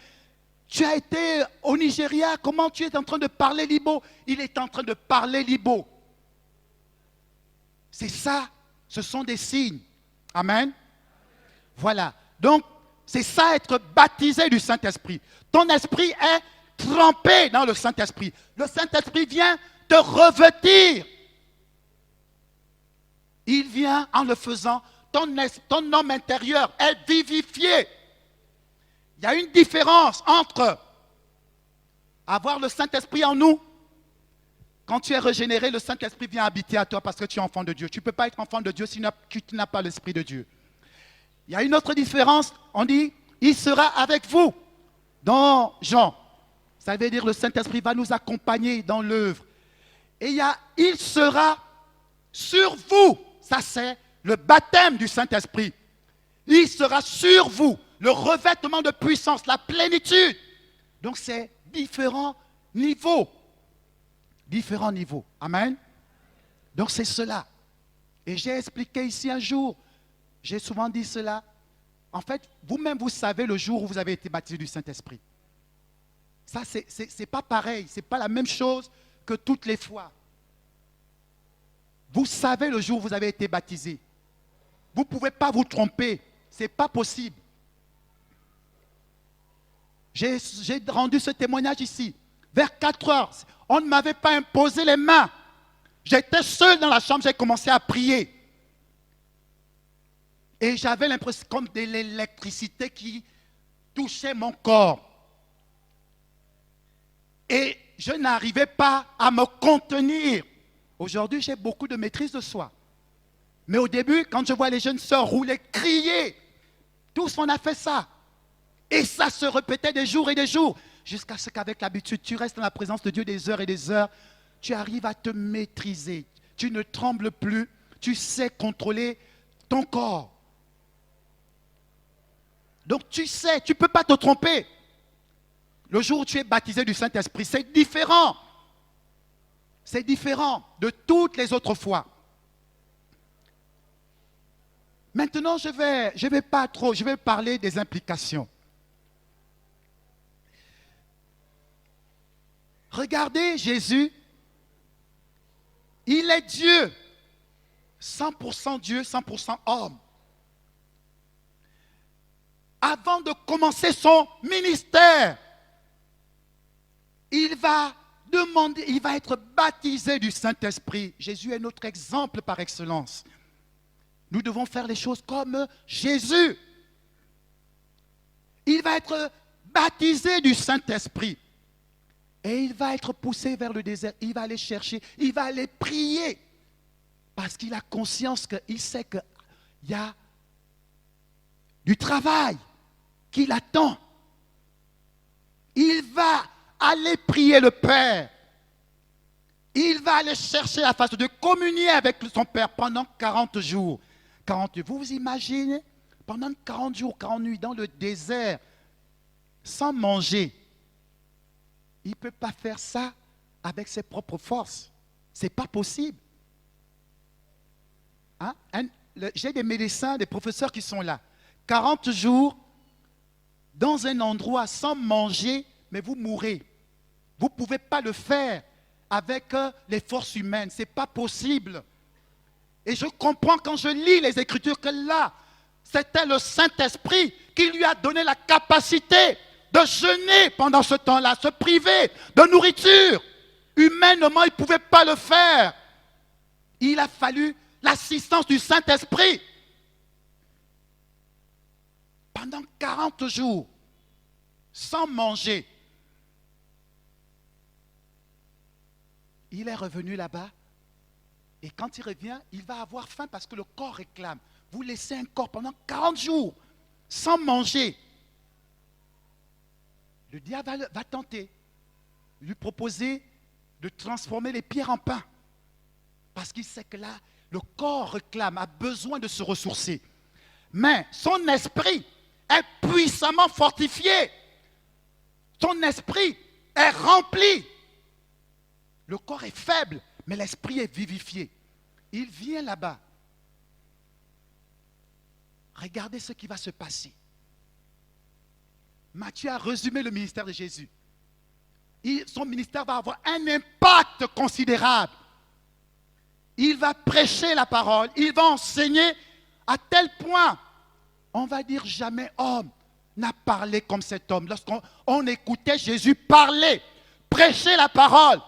tu as été au Nigeria, comment tu es en train de parler l'Ibo? Il est en train de parler l'Ibo. C'est ça, ce sont des signes. Amen. Voilà. Donc, c'est ça être baptisé du Saint-Esprit. Ton esprit est trempé dans le Saint-Esprit. Le Saint-Esprit vient te revêtir. Il vient en le faisant, ton homme intérieur est vivifié. Il y a une différence entre avoir le Saint-Esprit en nous. Quand tu es régénéré, le Saint-Esprit vient habiter à toi parce que tu es enfant de Dieu. Tu ne peux pas être enfant de Dieu si tu n'as pas l'Esprit de Dieu. Il y a une autre différence. On dit, il sera avec vous. Dans Jean, ça veut dire le Saint-Esprit va nous accompagner dans l'œuvre. Et il sera sur vous. Ça, c'est le baptême du Saint-Esprit. Il sera sur vous. Le revêtement de puissance, la plénitude. Donc, c'est différents niveaux. Différents niveaux. Amen. Donc, c'est cela. Et j'ai expliqué ici un jour, j'ai souvent dit cela. En fait, vous-même, vous savez le jour où vous avez été baptisé du Saint-Esprit. Ça, c'est pas pareil. Ce n'est pas la même chose que toutes les fois. Vous savez le jour où vous avez été baptisé. Vous ne pouvez pas vous tromper. Ce n'est pas possible. J'ai rendu ce témoignage ici. Vers 4 heures, on ne m'avait pas imposé les mains. J'étais seul dans la chambre, j'ai commencé à prier. Et j'avais l'impression comme de l'électricité qui touchait mon corps. Et je n'arrivais pas à me contenir. Aujourd'hui, j'ai beaucoup de maîtrise de soi. Mais au début, quand je vois les jeunes sœurs rouler, crier, tous on a fait ça. Et ça se répétait des jours et des jours. Jusqu'à ce qu'avec l'habitude, tu restes dans la présence de Dieu des heures et des heures. Tu arrives à te maîtriser. Tu ne trembles plus. Tu sais contrôler ton corps. Donc tu sais, tu ne peux pas te tromper. Le jour où tu es baptisé du Saint-Esprit, c'est différent. C'est différent de toutes les autres fois. Maintenant, je vais parler des implications. Regardez Jésus, il est Dieu, 100% Dieu, 100% homme. Avant de commencer son ministère, il va être baptisé du Saint-Esprit. Jésus est notre exemple par excellence. Nous devons faire les choses comme Jésus. Il va être baptisé du Saint-Esprit. Et il va être poussé vers le désert. Il va aller chercher, il va aller prier. Parce qu'il a conscience qu'il sait qu'il y a du travail qui l'attend. Il va aller prier le Père. Il va aller chercher la face de communier avec son Père pendant 40 jours. 40, vous vous imaginez, pendant 40 jours, 40 nuits dans le désert, sans manger. Il ne peut pas faire ça avec ses propres forces. Ce n'est pas possible. Hein? J'ai des médecins, des professeurs qui sont là. 40 jours dans un endroit sans manger, mais vous mourrez. Vous ne pouvez pas le faire avec les forces humaines. Ce n'est pas possible. Et je comprends quand je lis les Écritures que là, c'était le Saint-Esprit qui lui a donné la capacité de jeûner pendant ce temps-là, se priver de nourriture. Humainement, il ne pouvait pas le faire. Il a fallu l'assistance du Saint-Esprit. Pendant 40 jours, sans manger. Il est revenu là-bas. Et quand il revient, il va avoir faim parce que le corps réclame. Vous laissez un corps pendant 40 jours, sans manger. Le diable va tenter, lui proposer de transformer les pierres en pain. Parce qu'il sait que là, le corps réclame, a besoin de se ressourcer. Mais son esprit est puissamment fortifié. Son esprit est rempli. Le corps est faible, mais l'esprit est vivifié. Il vient là-bas. Regardez ce qui va se passer. Matthieu a résumé le ministère de Jésus. Son ministère va avoir un impact considérable. Il va prêcher la parole, il va enseigner à tel point On va dire jamais homme n'a parlé comme cet homme. Lorsqu'on écoutait Jésus parler, prêcher la parole,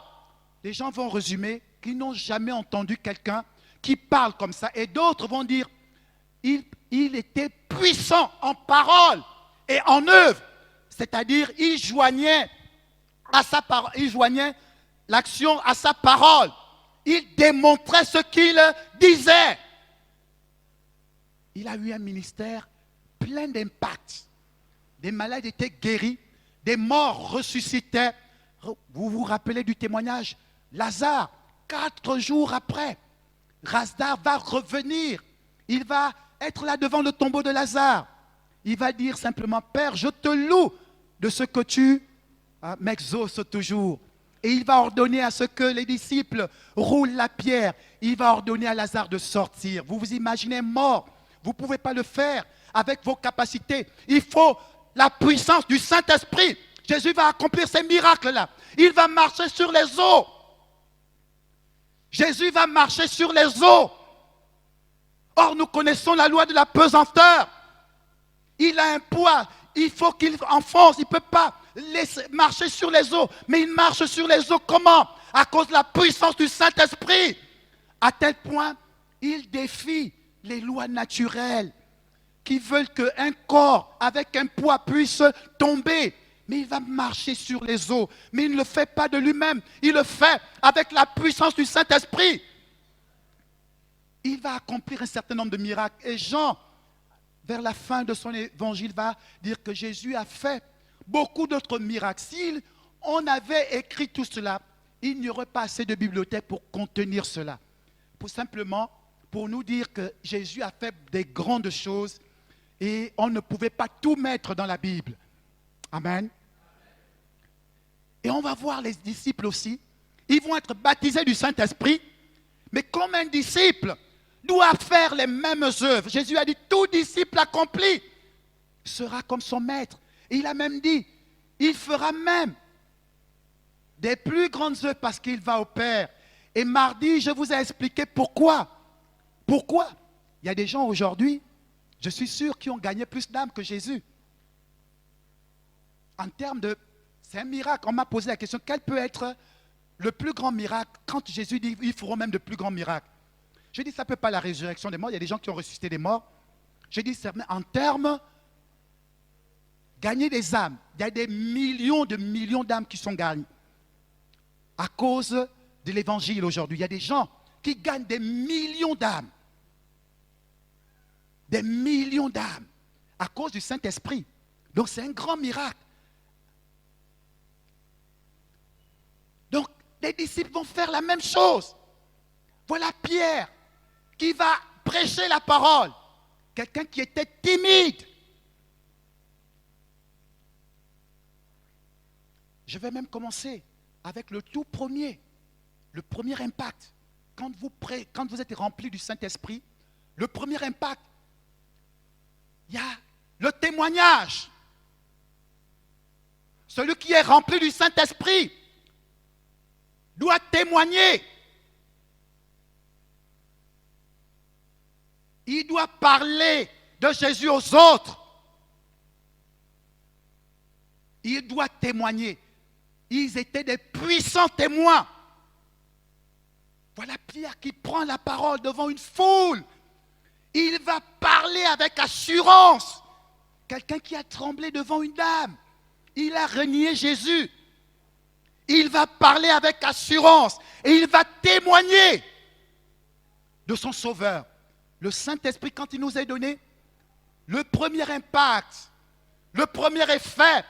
les gens vont résumer qu'ils n'ont jamais entendu quelqu'un qui parle comme ça. Et d'autres vont dire, il était puissant en parole et en œuvre. C'est-à-dire, il joignait l'action à sa parole. Il démontrait ce qu'il disait. Il a eu un ministère plein d'impact. Des malades étaient guéris, des morts ressuscitaient. Vous vous rappelez du témoignage? Lazare, 4 jours après, Lazare va revenir. Il va être là devant le tombeau de Lazare. Il va dire simplement, Père, je te loue de ce que tu m'exauces toujours. Et il va ordonner à ce que les disciples roulent la pierre. Il va ordonner à Lazare de sortir. Vous vous imaginez mort. Vous ne pouvez pas le faire avec vos capacités. Il faut la puissance du Saint-Esprit. Jésus va accomplir ces miracles-là. Il va marcher sur les eaux. Jésus va marcher sur les eaux. Or, nous connaissons la loi de la pesanteur. Il a un poids. Il faut qu'il enfonce. Il ne peut pas marcher sur les eaux. Mais il marche sur les eaux comment? À cause de la puissance du Saint-Esprit. À tel point, il défie les lois naturelles qui veulent qu'un corps avec un poids puisse tomber. Mais il va marcher sur les eaux. Mais il ne le fait pas de lui-même. Il le fait avec la puissance du Saint-Esprit. Il va accomplir un certain nombre de miracles. Et Jean, vers la fin de son évangile, va dire que Jésus a fait beaucoup d'autres miracles. Si on avait écrit tout cela, il n'y aurait pas assez de bibliothèques pour contenir cela. Pour nous dire que Jésus a fait des grandes choses et on ne pouvait pas tout mettre dans la Bible. Amen. Et on va voir les disciples aussi. Ils vont être baptisés du Saint-Esprit, mais comme un disciple doit faire les mêmes œuvres. Jésus a dit, tout disciple accompli sera comme son maître. Et il a même dit, il fera même des plus grandes œuvres parce qu'il va au Père. Et mardi, je vous ai expliqué pourquoi. Pourquoi? Il y a des gens aujourd'hui, je suis sûr, qui ont gagné plus d'âmes que Jésus. En termes de... C'est un miracle. On m'a posé la question, quel peut être le plus grand miracle quand Jésus dit, ils feront même de plus grands miracles. Je dis, ça ne peut pas la résurrection des morts. Il y a des gens qui ont ressuscité des morts. Je dis, en termes, gagner des âmes. Il y a des millions d'âmes qui sont gagnées à cause de l'évangile aujourd'hui. Il y a des gens qui gagnent des millions d'âmes. Des millions d'âmes à cause du Saint-Esprit. Donc c'est un grand miracle. Donc les disciples vont faire la même chose. Voilà Pierre qui va prêcher la parole. Quelqu'un qui était timide. Je vais même commencer avec le tout premier. Le premier impact. Quand vous êtes rempli du Saint-Esprit, le premier impact, il y a le témoignage. Celui qui est rempli du Saint-Esprit doit témoigner. Il doit parler de Jésus aux autres. Il doit témoigner. Ils étaient des puissants témoins. Voilà Pierre qui prend la parole devant une foule. Il va parler avec assurance. Quelqu'un qui a tremblé devant une dame. Il a renié Jésus. Il va parler avec assurance. Et il va témoigner de son Sauveur. Le Saint-Esprit, quand il nous est donné, le premier impact, le premier effet,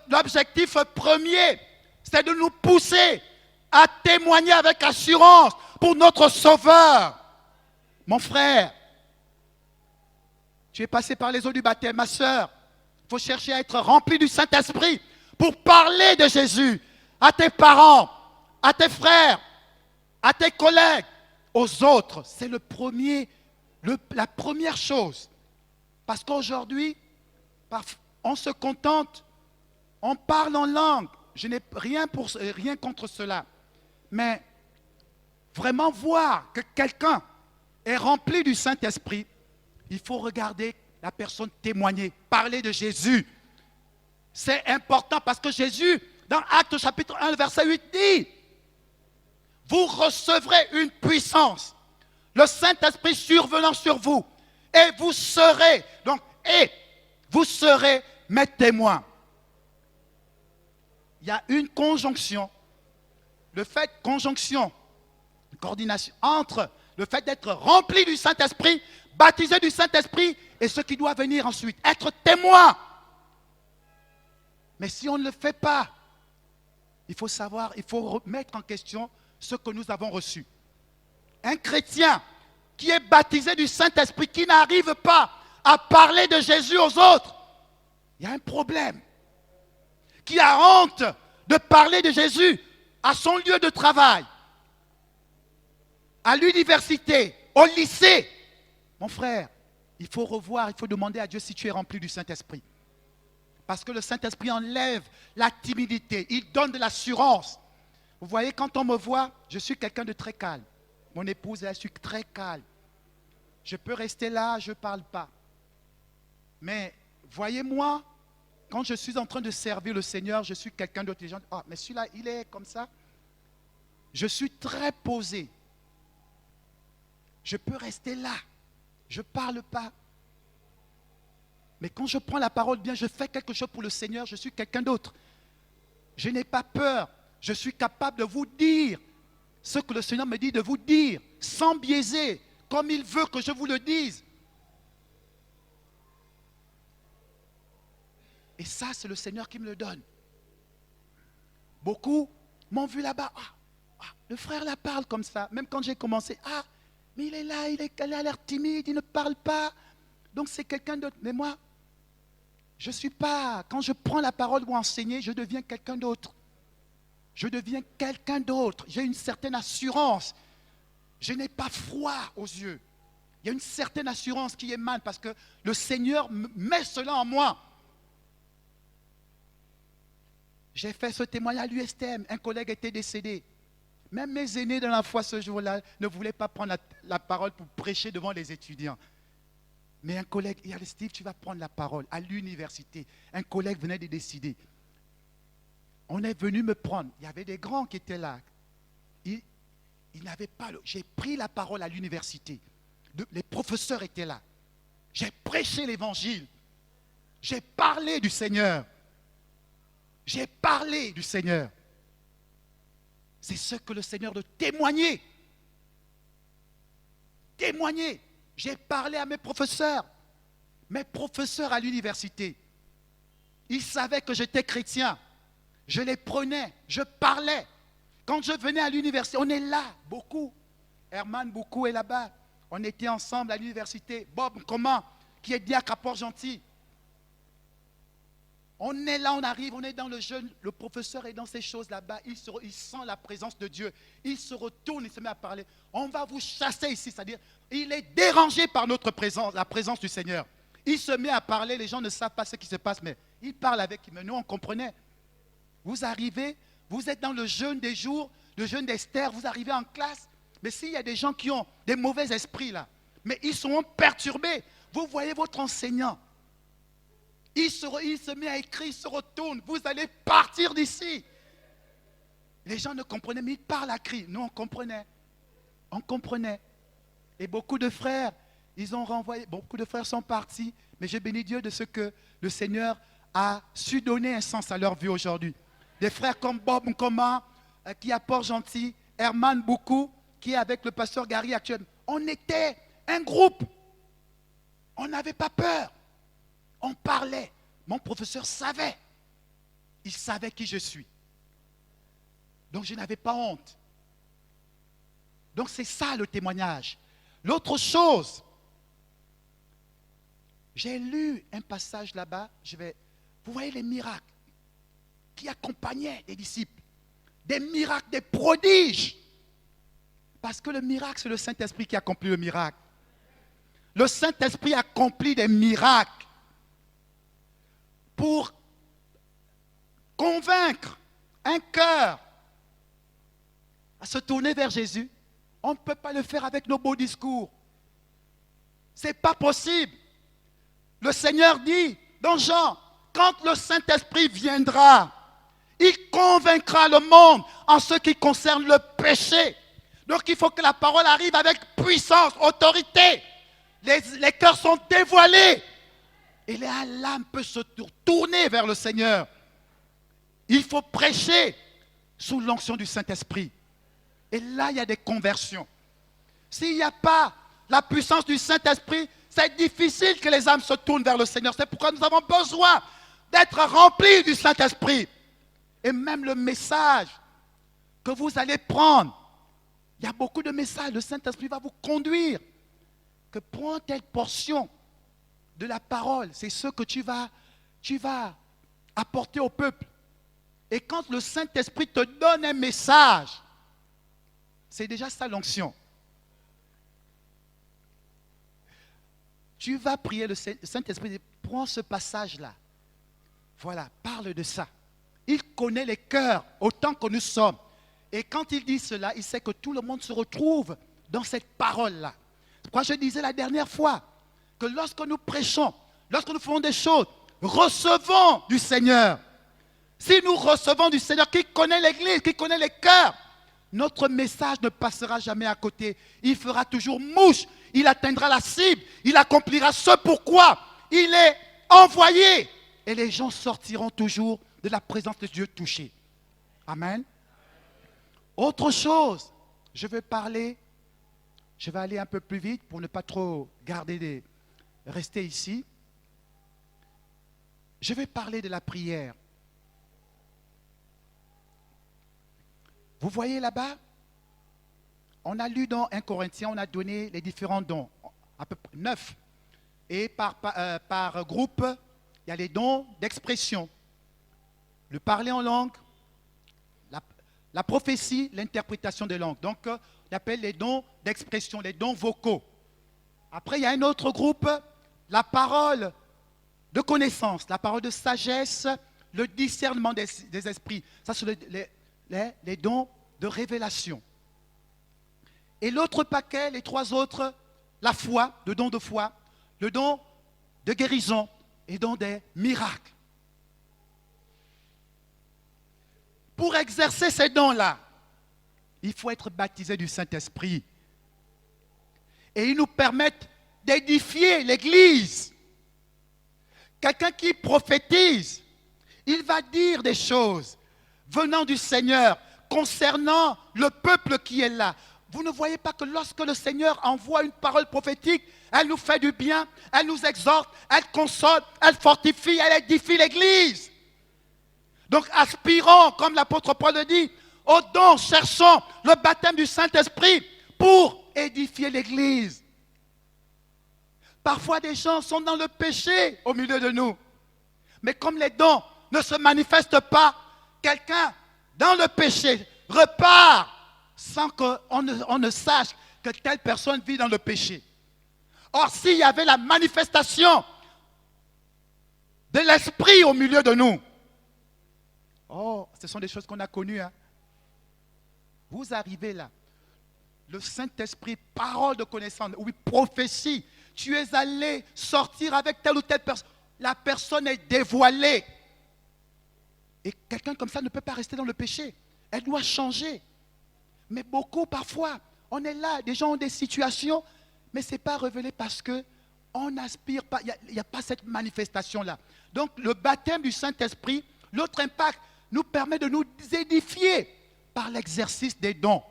l'objectif premier, c'est de nous pousser à témoigner avec assurance pour notre Sauveur. Mon frère, tu es passé par les eaux du baptême, ma soeur. Il faut chercher à être rempli du Saint-Esprit pour parler de Jésus à tes parents, à tes frères, à tes collègues, aux autres. C'est la première chose. Parce qu'aujourd'hui, on se contente, on parle en langue. Je n'ai rien contre cela. Mais vraiment voir que quelqu'un est rempli du Saint-Esprit, il faut regarder la personne témoigner, parler de Jésus. C'est important parce que Jésus, dans Actes chapitre 1, verset 8, dit, vous recevrez une puissance, le Saint-Esprit survenant sur vous, et vous serez, vous serez mes témoins. Il y a une conjonction, coordination entre le fait d'être rempli du Saint-Esprit, baptisé du Saint-Esprit, et ce qui doit venir ensuite, être témoin. Mais si on ne le fait pas, il faut savoir, il faut remettre en question ce que nous avons reçu. Un chrétien qui est baptisé du Saint-Esprit, qui n'arrive pas à parler de Jésus aux autres, il y a un problème. Qui a honte de parler de Jésus à son lieu de travail, à l'université, au lycée. Mon frère, il faut revoir, il faut demander à Dieu si tu es rempli du Saint-Esprit. Parce que le Saint-Esprit enlève la timidité, il donne de l'assurance. Vous voyez, quand on me voit, je suis quelqu'un de très calme. Mon épouse, elle, je suis très calme. Je peux rester là, je ne parle pas. Mais voyez-moi, quand je suis en train de servir le Seigneur, je suis quelqu'un d'autre. Les gens disent, mais celui-là, il est comme ça. Je suis très posé. Je peux rester là. Je ne parle pas. Mais quand je prends la parole, bien, je fais quelque chose pour le Seigneur, je suis quelqu'un d'autre. Je n'ai pas peur. Je suis capable de vous dire ce que le Seigneur me dit de vous dire, sans biaiser, comme il veut que je vous le dise. Et ça, c'est le Seigneur qui me le donne. Beaucoup m'ont vu là-bas. Le frère là parle comme ça. Même quand j'ai commencé, mais il est là, il a l'air timide, il ne parle pas. Donc c'est quelqu'un d'autre. Mais moi, je ne suis pas, quand je prends la parole pour enseigner, je deviens quelqu'un d'autre. Je deviens quelqu'un d'autre. J'ai une certaine assurance. Je n'ai pas froid aux yeux. Il y a une certaine assurance qui émane parce que le Seigneur met cela en moi. J'ai fait ce témoignage à l'USTM. Un collègue était décédé. Même mes aînés dans la foi ce jour-là ne voulaient pas prendre la parole pour prêcher devant les étudiants. Mais un collègue, il a dit, Steve, tu vas prendre la parole à l'université. Un collègue venait de décider. On est venu me prendre. Il y avait des grands qui étaient là. Ils n'avaient pas... J'ai pris la parole à l'université. Les professeurs étaient là. J'ai prêché l'évangile. J'ai parlé du Seigneur. J'ai parlé du Seigneur. C'est ce que le Seigneur de témoigner. Témoigner. J'ai parlé à mes professeurs à l'université. Ils savaient que j'étais chrétien. Je les prenais, je parlais. Quand je venais à l'université, on est là, beaucoup. Herman beaucoup est là-bas. On était ensemble à l'université. Bob Comment, qui est diacre à Port-Gentil. On est là, on arrive, on est dans le jeûne. Le professeur est dans ces choses là-bas. Il sent la présence de Dieu. Il se retourne, il se met à parler. On va vous chasser ici, c'est-à-dire, il est dérangé par notre présence, la présence du Seigneur. Il se met à parler, les gens ne savent pas ce qui se passe, mais il parle avec lui. Mais nous, on comprenait. Vous arrivez, vous êtes dans le jeûne des jours, le jeûne d'Esther, vous arrivez en classe. Mais s'il y a des gens qui ont des mauvais esprits là, mais ils sont perturbés. Vous voyez votre enseignant. Il se met à écrire, il se retourne. Vous allez partir d'ici. Les gens ne comprenaient, mais il parle à cri. Nous, on comprenait. On comprenait. Et beaucoup de frères, ils ont renvoyé. Beaucoup de frères sont partis. Mais je bénis Dieu de ce que le Seigneur a su donner un sens à leur vie aujourd'hui. Des frères comme Bob Nkoma, qui à Port-Gentil, Herman beaucoup, qui est avec le pasteur Gary actuellement. On était un groupe. On n'avait pas peur. On parlait. Mon professeur savait. Il savait qui je suis. Donc je n'avais pas honte. Donc c'est ça le témoignage. L'autre chose, j'ai lu un passage là-bas. Vous voyez les miracles qui accompagnaient les disciples. Des miracles, des prodiges. Parce que le miracle, c'est le Saint-Esprit qui accomplit le miracle. Le Saint-Esprit accomplit des miracles pour convaincre un cœur à se tourner vers Jésus. On ne peut pas le faire avec nos beaux discours. Ce n'est pas possible. Le Seigneur dit dans Jean, quand le Saint-Esprit viendra, il convaincra le monde en ce qui concerne le péché. Donc il faut que la parole arrive avec puissance, autorité. Les cœurs sont dévoilés. Et l'âme peut se tourner vers le Seigneur. Il faut prêcher sous l'onction du Saint-Esprit. Et là, il y a des conversions. S'il n'y a pas la puissance du Saint-Esprit, c'est difficile que les âmes se tournent vers le Seigneur. C'est pourquoi nous avons besoin d'être remplis du Saint-Esprit. Et même le message que vous allez prendre, il y a beaucoup de messages. Le Saint-Esprit va vous conduire. Que prends telle portion de la parole, c'est ce que tu vas apporter au peuple. Et quand le Saint-Esprit te donne un message, c'est déjà ça l'onction. Tu vas prier, le Saint-Esprit dit, prends ce passage-là. Voilà, parle de ça. Il connaît les cœurs autant que nous sommes. Et quand il dit cela, il sait que tout le monde se retrouve dans cette parole-là. C'est pourquoi je disais la dernière fois que lorsque nous prêchons, lorsque nous faisons des choses, recevons du Seigneur. Si nous recevons du Seigneur qui connaît l'Église, qui connaît les cœurs, notre message ne passera jamais à côté. Il fera toujours mouche. Il atteindra la cible. Il accomplira ce pourquoi il est envoyé. Et les gens sortiront toujours de la présence de Dieu touchés. Amen. Autre chose, je vais aller un peu plus vite pour ne pas trop rester ici. Je vais parler de la prière. Vous voyez là-bas, on a lu dans 1 Corinthiens, on a donné les différents dons, à peu près 9. Et par groupe, il y a les dons d'expression, le parler en langue, la prophétie, l'interprétation des langues. Donc, on appelle les dons d'expression, les dons vocaux. Après, il y a un autre groupe, la parole de connaissance, la parole de sagesse, le discernement des esprits. Ça, c'est les dons de révélation. Et l'autre paquet, les trois autres, la foi, le don de foi, le don de guérison et le don des miracles. Pour exercer ces dons-là, il faut être baptisé du Saint-Esprit. Et ils nous permettent d'édifier l'Église. Quelqu'un qui prophétise, il va dire des choses venant du Seigneur concernant le peuple qui est là. Vous ne voyez pas que lorsque le Seigneur envoie une parole prophétique, elle nous fait du bien, elle nous exhorte, elle console, elle fortifie, elle édifie l'Église. Donc aspirons, comme l'apôtre Paul le dit, au don, cherchons le baptême du Saint-Esprit pour édifier l'Église. Parfois des gens sont dans le péché au milieu de nous. Mais comme les dons ne se manifestent pas, quelqu'un dans le péché repart sans qu'on ne sache que telle personne vit dans le péché. Or, s'il y avait la manifestation de l'Esprit au milieu de nous, oh, ce sont des choses qu'on a connues. Hein. Vous arrivez là, le Saint-Esprit, parole de connaissance, oui, prophétie, tu es allé sortir avec telle ou telle personne, la personne est dévoilée. Et quelqu'un comme ça ne peut pas rester dans le péché. Elle doit changer. Mais beaucoup, parfois, on est là, des gens ont des situations, mais ce n'est pas révélé parce qu'on n'aspire pas, il n'y a pas cette manifestation-là. Donc, le baptême du Saint-Esprit, l'autre impact, nous permet de nous édifier par l'exercice des dons.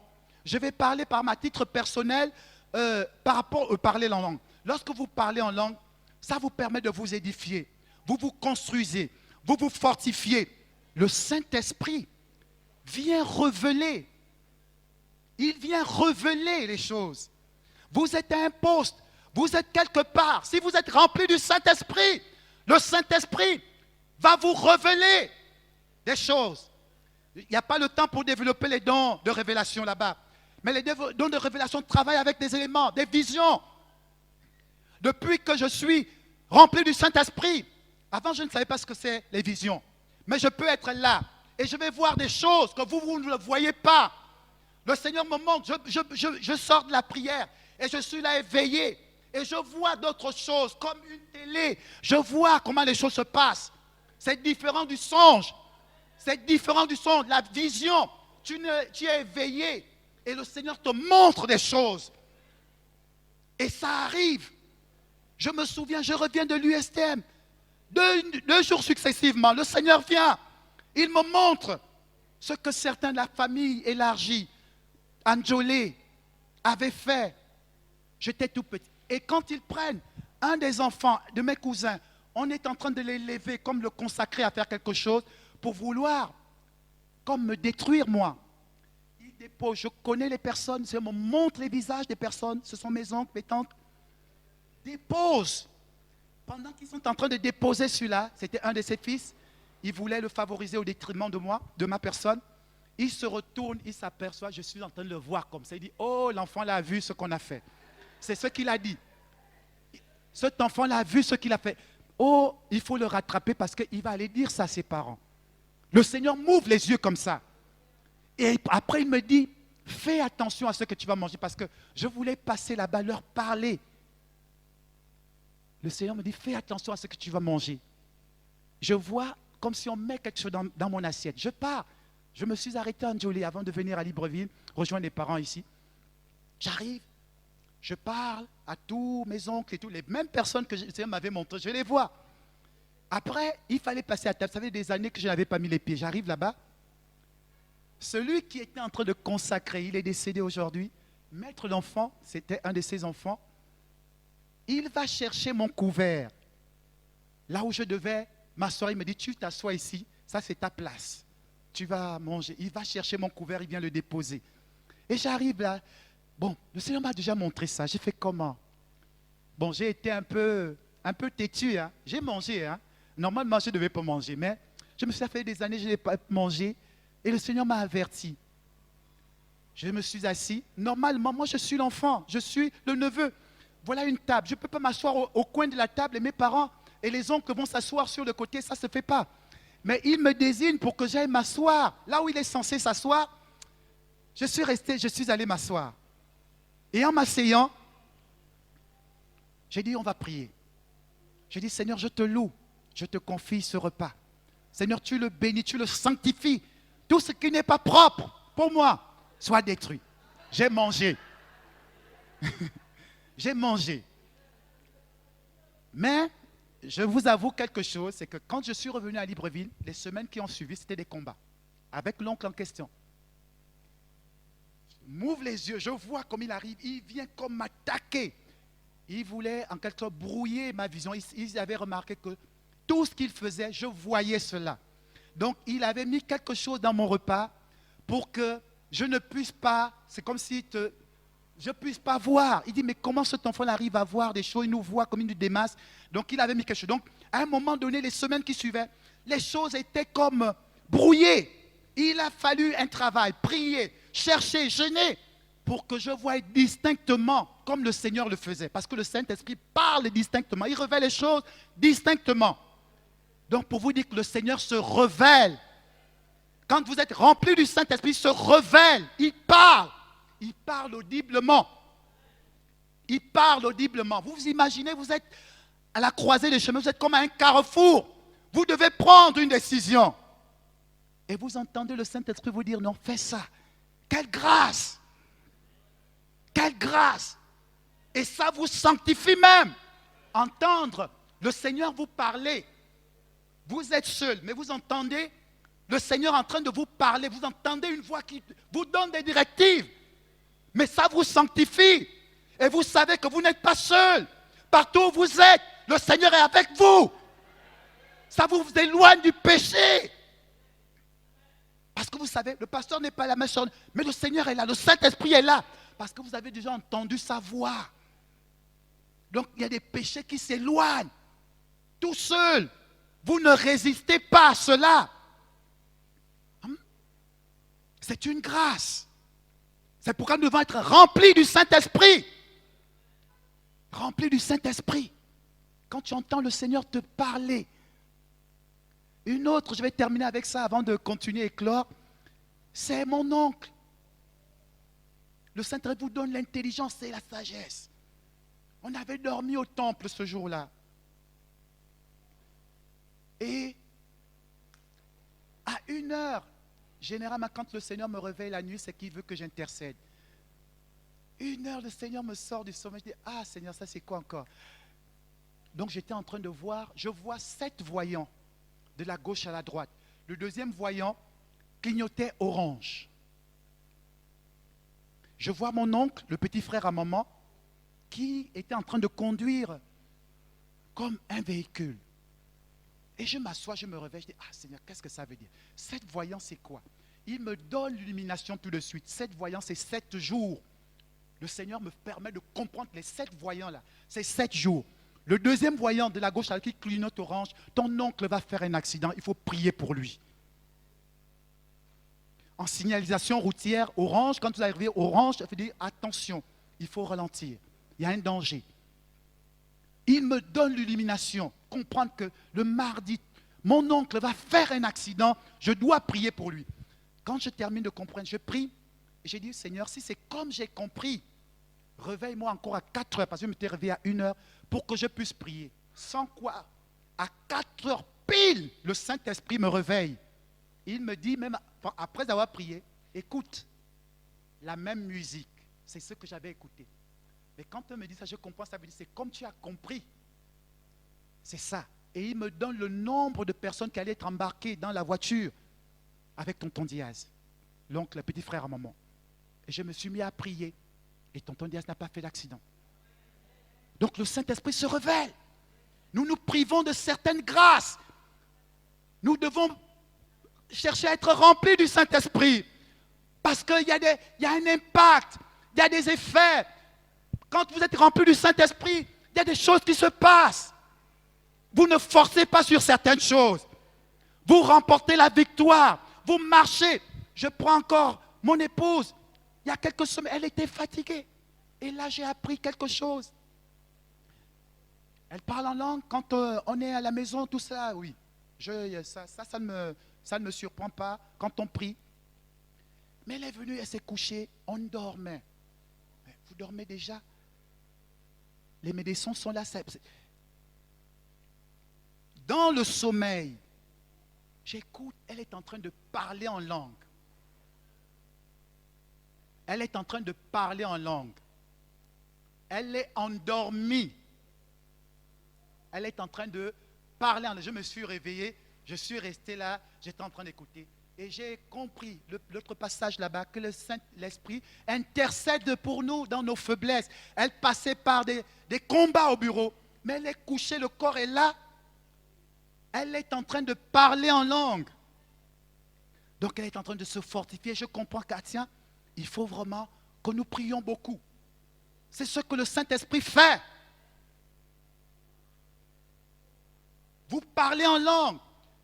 Je vais parler par ma titre personnel par rapport au parler en langue. Lorsque vous parlez en langue, ça vous permet de vous édifier. Vous vous construisez, vous vous fortifiez. Le Saint-Esprit vient révéler. Il vient révéler les choses. Vous êtes à un poste, vous êtes quelque part. Si vous êtes rempli du Saint-Esprit, le Saint-Esprit va vous révéler des choses. Il n'y a pas le temps pour développer les dons de révélation là-bas. Mais les dons de révélation travaillent avec des éléments, des visions. Depuis que je suis rempli du Saint-Esprit, avant je ne savais pas ce que c'est les visions. Mais je peux être là et je vais voir des choses que vous ne le voyez pas. Le Seigneur me montre, je sors de la prière et je suis là éveillé. et je vois d'autres choses comme une télé. Je vois comment les choses se passent. C'est différent du songe. C'est différent du songe. La vision, tu es éveillé et le Seigneur te montre des choses. Et ça arrive. Je me souviens, je reviens de l'USTM. Deux jours successivement, le Seigneur vient. Il me montre ce que certains de la famille élargie, Anjolé, avaient fait. J'étais tout petit. Et quand ils prennent un des enfants de mes cousins, on est en train de l'élever comme le consacrer à faire quelque chose pour vouloir comme me détruire moi. Ils déposent, je connais les personnes, je me montre les visages des personnes, ce sont mes oncles, mes tantes. Déposent. Pendant qu'ils sont en train de déposer celui-là, c'était un de ses fils, il voulait le favoriser au détriment de moi, de ma personne. Il se retourne, il s'aperçoit, je suis en train de le voir comme ça. Il dit, oh, l'enfant l'a vu ce qu'on a fait. C'est ce qu'il a dit. Cet enfant l'a vu ce qu'il a fait. Oh, il faut le rattraper parce qu'il va aller dire ça à ses parents. Le Seigneur m'ouvre les yeux comme ça. Et après, il me dit, fais attention à ce que tu vas manger parce que je voulais passer là-bas, leur parler. Le Seigneur me dit, fais attention à ce que tu vas manger. Je vois comme si on met quelque chose dans mon assiette. Je pars. Je me suis arrêté à Anjolé avant de venir à Libreville, rejoindre les parents ici. J'arrive, je parle à tous mes oncles et tout, les mêmes personnes que le Seigneur m'avait montrées, je les vois. Après, il fallait passer à table. Ça fait des années que je n'avais pas mis les pieds. J'arrive là-bas. Celui qui était en train de consacrer, il est décédé aujourd'hui. Maître l'enfant, c'était un de ses enfants. Il va chercher mon couvert. Là où je devais m'asseoir, il me dit, tu t'assois ici, ça c'est ta place. Tu vas manger. Il va chercher mon couvert, il vient le déposer. Et j'arrive là. Bon, le Seigneur m'a déjà montré ça. J'ai fait comment? Bon, j'ai été un peu têtu. Hein. J'ai mangé. Hein. Normalement, je ne devais pas manger. Mais je me suis fait des années, je n'ai pas mangé. Et le Seigneur m'a averti. Je me suis assis. Normalement, moi, je suis l'enfant. Je suis le neveu. Voilà une table. Je ne peux pas m'asseoir au coin de la table et mes parents et les oncles vont s'asseoir sur le côté. Ça ne se fait pas. Mais il me désigne pour que j'aille m'asseoir. Là où il est censé s'asseoir, je suis allé m'asseoir. Et en m'asseyant, j'ai dit, on va prier. J'ai dit, Seigneur, je te loue. Je te confie ce repas. Seigneur, tu le bénis, tu le sanctifies. Tout ce qui n'est pas propre pour moi soit détruit. J'ai mangé. J'ai mangé. Mais je vous avoue quelque chose, c'est que quand je suis revenu à Libreville, les semaines qui ont suivi, c'était des combats. Avec l'oncle en question. M'ouvre les yeux, je vois comme il arrive, il vient comme m'attaquer. Il voulait en quelque sorte brouiller ma vision. Ils avaient remarqué que tout ce qu'il faisait, je voyais cela. Donc il avait mis quelque chose dans mon repas pour que je ne puisse pas, c'est comme si je ne puisse pas voir. Il dit, mais comment cet enfant arrive à voir des choses, il nous voit comme une démasse. Donc il avait mis quelque chose. Donc à un moment donné, les semaines qui suivaient, les choses étaient comme brouillées. Il a fallu un travail, prier, chercher, jeûner, pour que je voie distinctement comme le Seigneur le faisait. Parce que le Saint-Esprit parle distinctement, il révèle les choses distinctement. Donc pour vous dire que le Seigneur se révèle. Quand vous êtes rempli du Saint-Esprit, il se révèle, il parle audiblement. Il parle audiblement. Vous vous imaginez, vous êtes à la croisée des chemins, vous êtes comme à un carrefour. Vous devez prendre une décision. Et vous entendez le Saint-Esprit vous dire, non, fais ça. Quelle grâce! Quelle grâce! Et ça vous sanctifie même. Entendre le Seigneur vous parler. Vous êtes seul, mais vous entendez le Seigneur en train de vous parler. Vous entendez une voix qui vous donne des directives. Mais ça vous sanctifie. Et vous savez que vous n'êtes pas seul. Partout où vous êtes, le Seigneur est avec vous. Ça vous éloigne du péché. Parce que vous savez, le pasteur n'est pas la même chose, mais le Seigneur est là, le Saint-Esprit est là. Parce que vous avez déjà entendu sa voix. Donc il y a des péchés qui s'éloignent. Tout seul. Vous ne résistez pas à cela. C'est une grâce. C'est pourquoi nous devons être remplis du Saint-Esprit. Remplis du Saint-Esprit. Quand tu entends le Seigneur te parler. Une autre, je vais terminer avec ça avant de continuer et clore. C'est mon oncle. Le Saint-Esprit vous donne l'intelligence et la sagesse. On avait dormi au temple ce jour-là. Et à 1h, généralement quand le Seigneur me réveille la nuit, c'est qu'il veut que j'intercède. 1h, le Seigneur me sort du sommeil. Je dis, ah Seigneur, ça c'est quoi encore? Donc j'étais en train de voir, je vois 7 voyants de la gauche à la droite. Le deuxième voyant clignotait orange. Je vois mon oncle, le petit frère à maman, qui était en train de conduire comme un véhicule. Et je m'assois, je me réveille, je dis, ah Seigneur, qu'est-ce que ça veut dire? 7 voyants, c'est quoi? Il me donne l'illumination tout de suite. 7 voyants, c'est 7 jours. Le Seigneur me permet de comprendre que les 7 voyants-là, c'est 7 jours. Le deuxième voyant de la gauche qui clignote orange, ton oncle va faire un accident, il faut prier pour lui. En signalisation routière orange, quand vous arrivez orange, il faut dire attention, il faut ralentir, il y a un danger. Il me donne l'illumination, comprendre que le mardi, mon oncle va faire un accident, je dois prier pour lui. Quand je termine de comprendre, je prie et j'ai dit, Seigneur, si c'est comme j'ai compris, réveille-moi encore à 4 heures, parce que je m'étais réveillé à 1 heure, pour que je puisse prier. Sans quoi, à 4 heures pile, le Saint-Esprit me réveille. Il me dit, même après avoir prié, écoute, la même musique, c'est ce que j'avais écouté. Mais quand on me dit ça, je comprends, ça veut dire, c'est comme tu as compris. C'est ça. Et il me donne le nombre de personnes qui allaient être embarquées dans la voiture avec tonton Diaz, l'oncle, le petit frère à maman. Et je me suis mis à prier. Et tonton Diaz n'a pas fait d'accident. Donc le Saint-Esprit se révèle. Nous nous privons de certaines grâces. Nous devons chercher à être remplis du Saint-Esprit. Parce qu'il y a un impact, il y a des effets. Quand vous êtes rempli du Saint-Esprit, il y a des choses qui se passent. Vous ne forcez pas sur certaines choses. Vous remportez la victoire. Vous marchez. Je prends encore mon épouse. Il y a quelques semaines, elle était fatiguée. Et là, j'ai appris quelque chose. Elle parle en langue quand on est à la maison, tout ça, oui. Ça ne me surprend pas quand on prie. Mais elle est venue, elle s'est couchée, on dormait. Mais vous dormez déjà? Les médecins sont là. Dans le sommeil, j'écoute, elle est en train de parler en langue. Elle est en train de parler en langue. Elle est endormie. Elle est en train de parler en langue. Je me suis réveillé, je suis resté là, j'étais en train d'écouter. Et j'ai compris, l'autre passage là-bas, que le Saint-Esprit intercède pour nous dans nos faiblesses. Elle passait par des combats au bureau, mais elle est couchée, le corps est là. Elle est en train de parler en langue. Donc elle est en train de se fortifier. Je comprends qu'à tiens, il faut vraiment que nous prions beaucoup. C'est ce que le Saint-Esprit fait. Vous parlez en langue.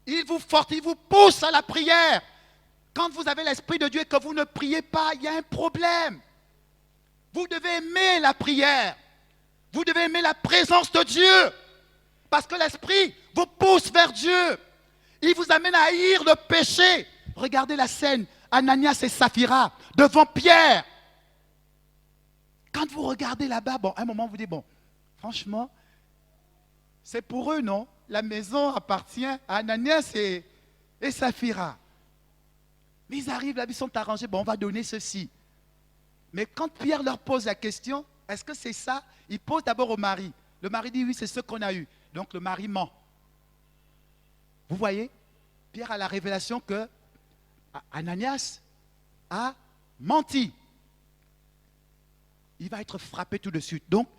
Il vous fortifie, il vous pousse à la prière. Quand vous avez l'Esprit de Dieu et que vous ne priez pas, il y a un problème. Vous devez aimer la prière. Vous devez aimer la présence de Dieu. Parce que l'Esprit vous pousse vers Dieu. Il vous amène à haïr le péché. Regardez la scène, Ananias et Saphira, devant Pierre. Quand vous regardez là-bas, bon, à un moment vous dites, bon, franchement, c'est pour eux, non? La maison appartient à Ananias et Saphira. Mais ils arrivent là, ils sont arrangés, bon, on va donner ceci. Mais quand Pierre leur pose la question, est-ce que c'est ça? Il pose d'abord au mari. Le mari dit, oui, c'est ce qu'on a eu. Donc le mari ment. Vous voyez? Pierre a la révélation que Ananias a menti. Il va être frappé tout de suite. Donc,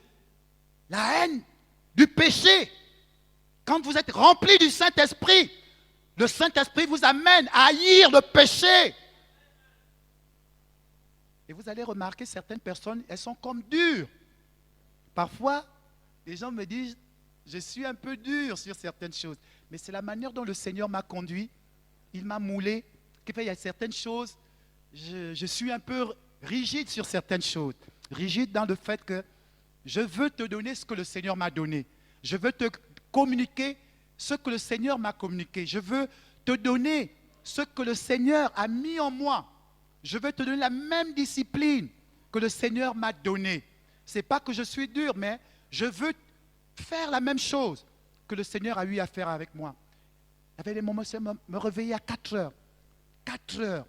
la haine du péché, quand vous êtes rempli du Saint-Esprit, le Saint-Esprit vous amène à haïr le péché. Et vous allez remarquer, certaines personnes, elles sont comme dures. Parfois, les gens me disent, je suis un peu dur sur certaines choses. Mais c'est la manière dont le Seigneur m'a conduit. Il m'a moulé. Il y a certaines choses, je suis un peu rigide sur certaines choses. Rigide dans le fait que je veux te donner ce que le Seigneur m'a donné. Je veux te communiquer ce que le Seigneur m'a communiqué. Je veux te donner ce que le Seigneur a mis en moi. Je veux te donner la même discipline que le Seigneur m'a donnée. Ce n'est pas que je suis dur, mais je veux faire la même chose que le Seigneur a eu à faire avec moi. Il y avait des moments où je me réveillais à 4 heures. 4 heures.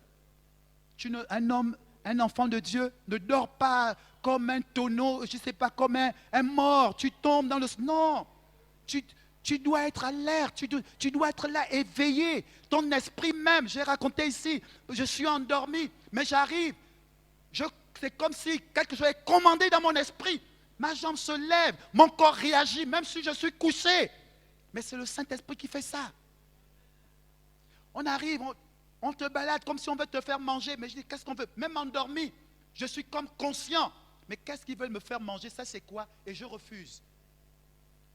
Un enfant de Dieu ne dort pas comme un tonneau, je ne sais pas, comme un mort. Tu tombes dans le... Non, tu dois être alerte, tu dois être là, éveillé. Ton esprit même, j'ai raconté ici, je suis endormi, mais j'arrive. C'est comme si quelque chose est commandé dans mon esprit. Ma jambe se lève, mon corps réagit, même si je suis couché. Mais c'est le Saint-Esprit qui fait ça. On arrive, on te balade comme si on veut te faire manger. Mais je dis, qu'est-ce qu'on veut? Même endormi, je suis comme conscient. Mais qu'est-ce qu'ils veulent me faire manger? Ça, c'est quoi? Et je refuse.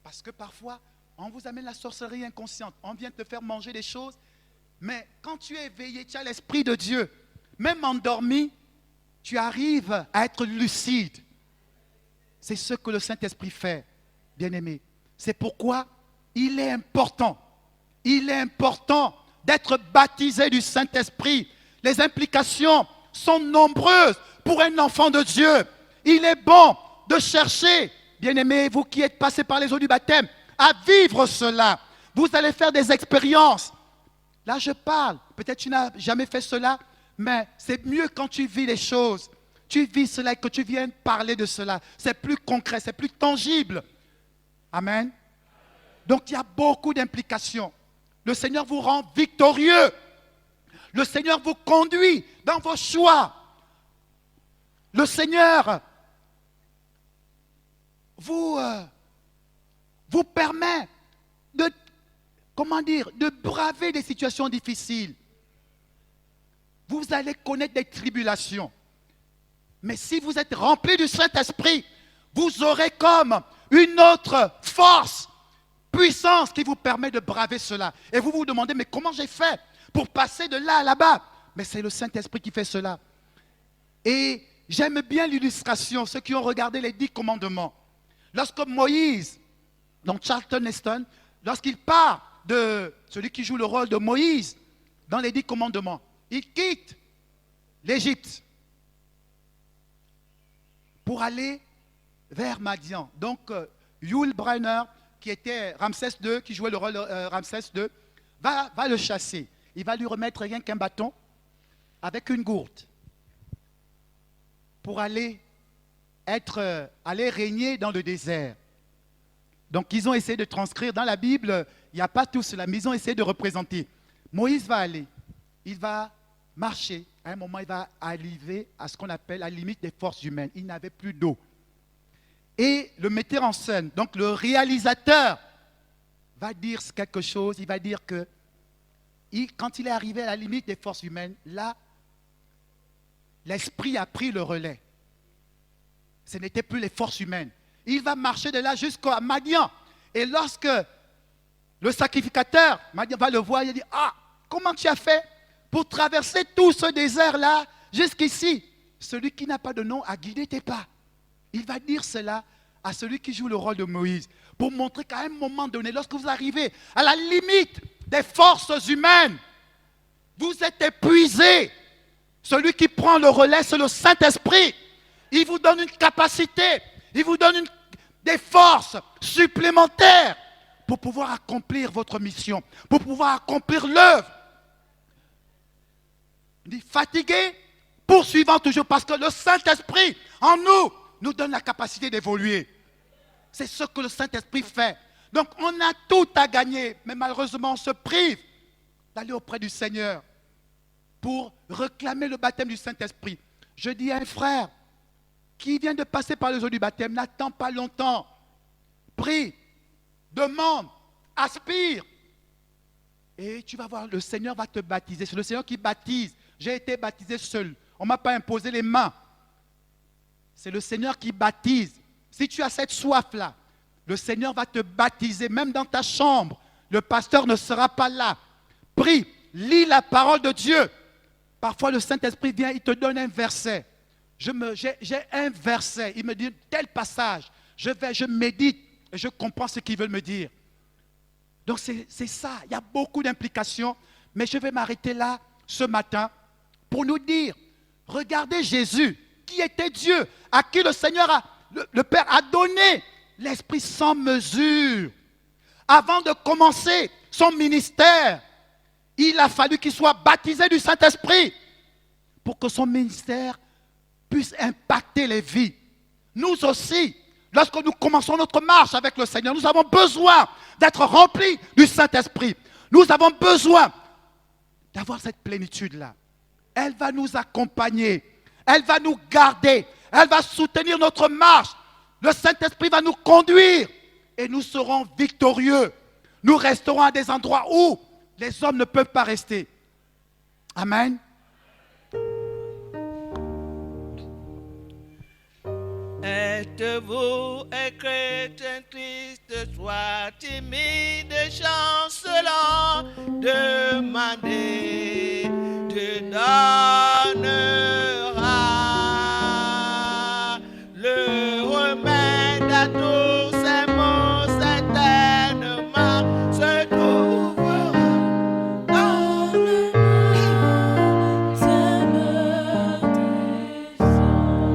Parce que parfois, on vous amène la sorcellerie inconsciente. On vient te faire manger des choses. Mais quand tu es éveillé, tu as l'Esprit de Dieu. Même endormi, tu arrives à être lucide. C'est ce que le Saint-Esprit fait, bien-aimé. C'est pourquoi il est important d'être baptisé du Saint-Esprit. Les implications sont nombreuses pour un enfant de Dieu. Il est bon de chercher, bien-aimés, vous qui êtes passés par les eaux du baptême, à vivre cela. Vous allez faire des expériences. Là, je parle. Peut-être tu n'as jamais fait cela, mais c'est mieux quand tu vis les choses. Tu vis cela et que tu viennes parler de cela. C'est plus concret, c'est plus tangible. Amen. Donc, il y a beaucoup d'implications. Le Seigneur vous rend victorieux. Le Seigneur vous conduit dans vos choix. Le Seigneur vous permet de braver des situations difficiles. Vous allez connaître des tribulations. Mais si vous êtes rempli du Saint-Esprit, vous aurez comme une autre force, puissance qui vous permet de braver cela. Et vous vous demandez, mais comment j'ai fait pour passer de là à là-bas? Mais c'est le Saint-Esprit qui fait cela. Et j'aime bien l'illustration, ceux qui ont regardé les 10 commandements. Lorsque Moïse, donc Charlton Heston, lorsqu'il part de celui qui joue le rôle de Moïse dans les 10 commandements, il quitte l'Égypte pour aller vers Madian. Donc, Yul Brynner, qui était Ramsès II, qui jouait le rôle de Ramsès II, va le chasser. Il va lui remettre rien qu'un bâton avec une gourde pour aller régner dans le désert. Donc, ils ont essayé de transcrire. Dans la Bible, il n'y a pas tout cela, mais ils ont essayé de représenter. Moïse va aller, il va marcher. À un moment, il va arriver à ce qu'on appelle la limite des forces humaines. Il n'avait plus d'eau. Et le metteur en scène, donc le réalisateur, va dire quelque chose. Il va dire que quand il est arrivé à la limite des forces humaines, là, l'esprit a pris le relais. Ce n'était plus les forces humaines. Il va marcher de là jusqu'à Madian. Et lorsque le sacrificateur, Madian va le voir, il dit, ah, comment tu as fait pour traverser tout ce désert-là jusqu'ici? Celui qui n'a pas de nom a guidé tes pas. Il va dire cela à celui qui joue le rôle de Moïse pour montrer qu'à un moment donné, lorsque vous arrivez à la limite des forces humaines, vous êtes épuisé. Celui qui prend le relais, c'est le Saint-Esprit. Il vous donne une capacité, il vous donne des forces supplémentaires pour pouvoir accomplir votre mission, pour pouvoir accomplir l'œuvre. Il dit fatigué, poursuivant toujours, parce que le Saint-Esprit en nous donne la capacité d'évoluer. C'est ce que le Saint-Esprit fait. Donc on a tout à gagner, mais malheureusement on se prive d'aller auprès du Seigneur pour réclamer le baptême du Saint-Esprit. Je dis à un frère qui vient de passer par les eaux du baptême, n'attends pas longtemps. Prie, demande, aspire. Et tu vas voir, le Seigneur va te baptiser. C'est le Seigneur qui baptise. J'ai été baptisé seul. On ne m'a pas imposé les mains. C'est le Seigneur qui baptise. Si tu as cette soif-là, le Seigneur va te baptiser, même dans ta chambre. Le pasteur ne sera pas là. Prie, lis la parole de Dieu. Parfois, le Saint-Esprit vient, il te donne un verset. J'ai un verset, il me dit tel passage. Je médite et je comprends ce qu'ils veulent me dire. Donc, c'est ça. Il y a beaucoup d'implications. Mais je vais m'arrêter là ce matin pour nous dire, regardez Jésus, qui était Dieu, à qui le Seigneur, le Père a donné l'Esprit sans mesure. Avant de commencer son ministère, il a fallu qu'il soit baptisé du Saint-Esprit pour que son ministère puisse impacter les vies. Nous aussi, lorsque nous commençons notre marche avec le Seigneur, nous avons besoin d'être remplis du Saint-Esprit. Nous avons besoin d'avoir cette plénitude-là. Elle va nous accompagner, elle va nous garder, elle va soutenir notre marche. Le Saint-Esprit va nous conduire et nous serons victorieux. Nous resterons à des endroits où les hommes ne peuvent pas rester. Amen. Êtes-vous un chrétien triste, soit timide, chancelant, demandez, te donnera le remède à tous ces maux, certainement se trouvera dans le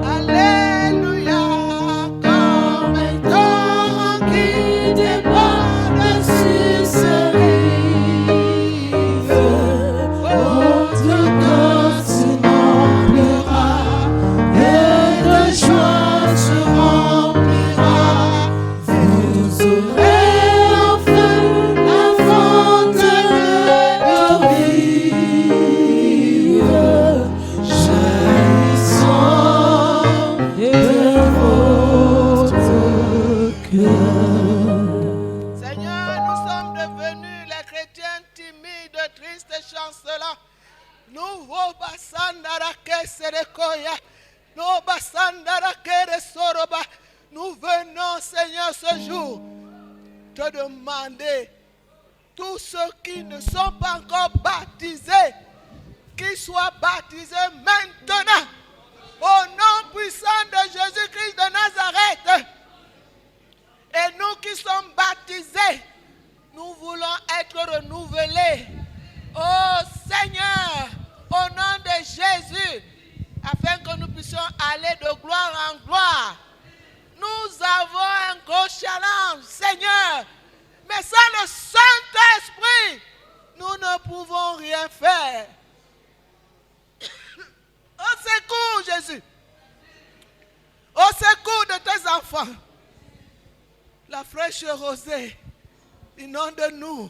Alléluia, comme un torrent qui déborde sur ce rive. Votre cœur se remplira et de joie se remplira. Vous aurez enfin la fonte de rive, jaillissant de votre cœur. Seigneur, nous sommes devenus les chrétiens timides, tristes, chancelants. Nous venons, Seigneur, ce jour, te demander, tous ceux qui ne sont pas encore baptisés, qu'ils soient baptisés maintenant, au nom puissant de Jésus-Christ de Nazareth. Et nous qui sommes baptisés, nous voulons être renouvelés. Oh Seigneur, au nom de Jésus, afin que nous puissions aller de gloire en gloire. Nous avons un gros challenge, Seigneur. Mais sans le Saint-Esprit, nous ne pouvons rien faire. Au secours, Jésus. Au secours de tes enfants. La fraîche rosée inonde nous.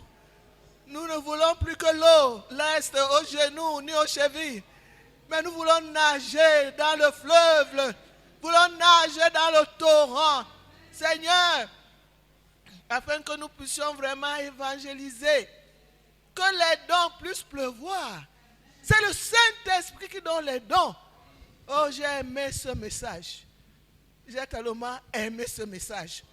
Nous ne voulons plus que l'eau reste aux genoux ni aux chevilles. Mais nous voulons nager dans le fleuve. Nous voulons nager dans le torrent. Seigneur, afin que nous puissions vraiment évangéliser. Que les dons puissent pleuvoir. C'est le Saint-Esprit qui donne les dons. Oh, j'ai aimé ce message. J'ai tellement aimé ce message.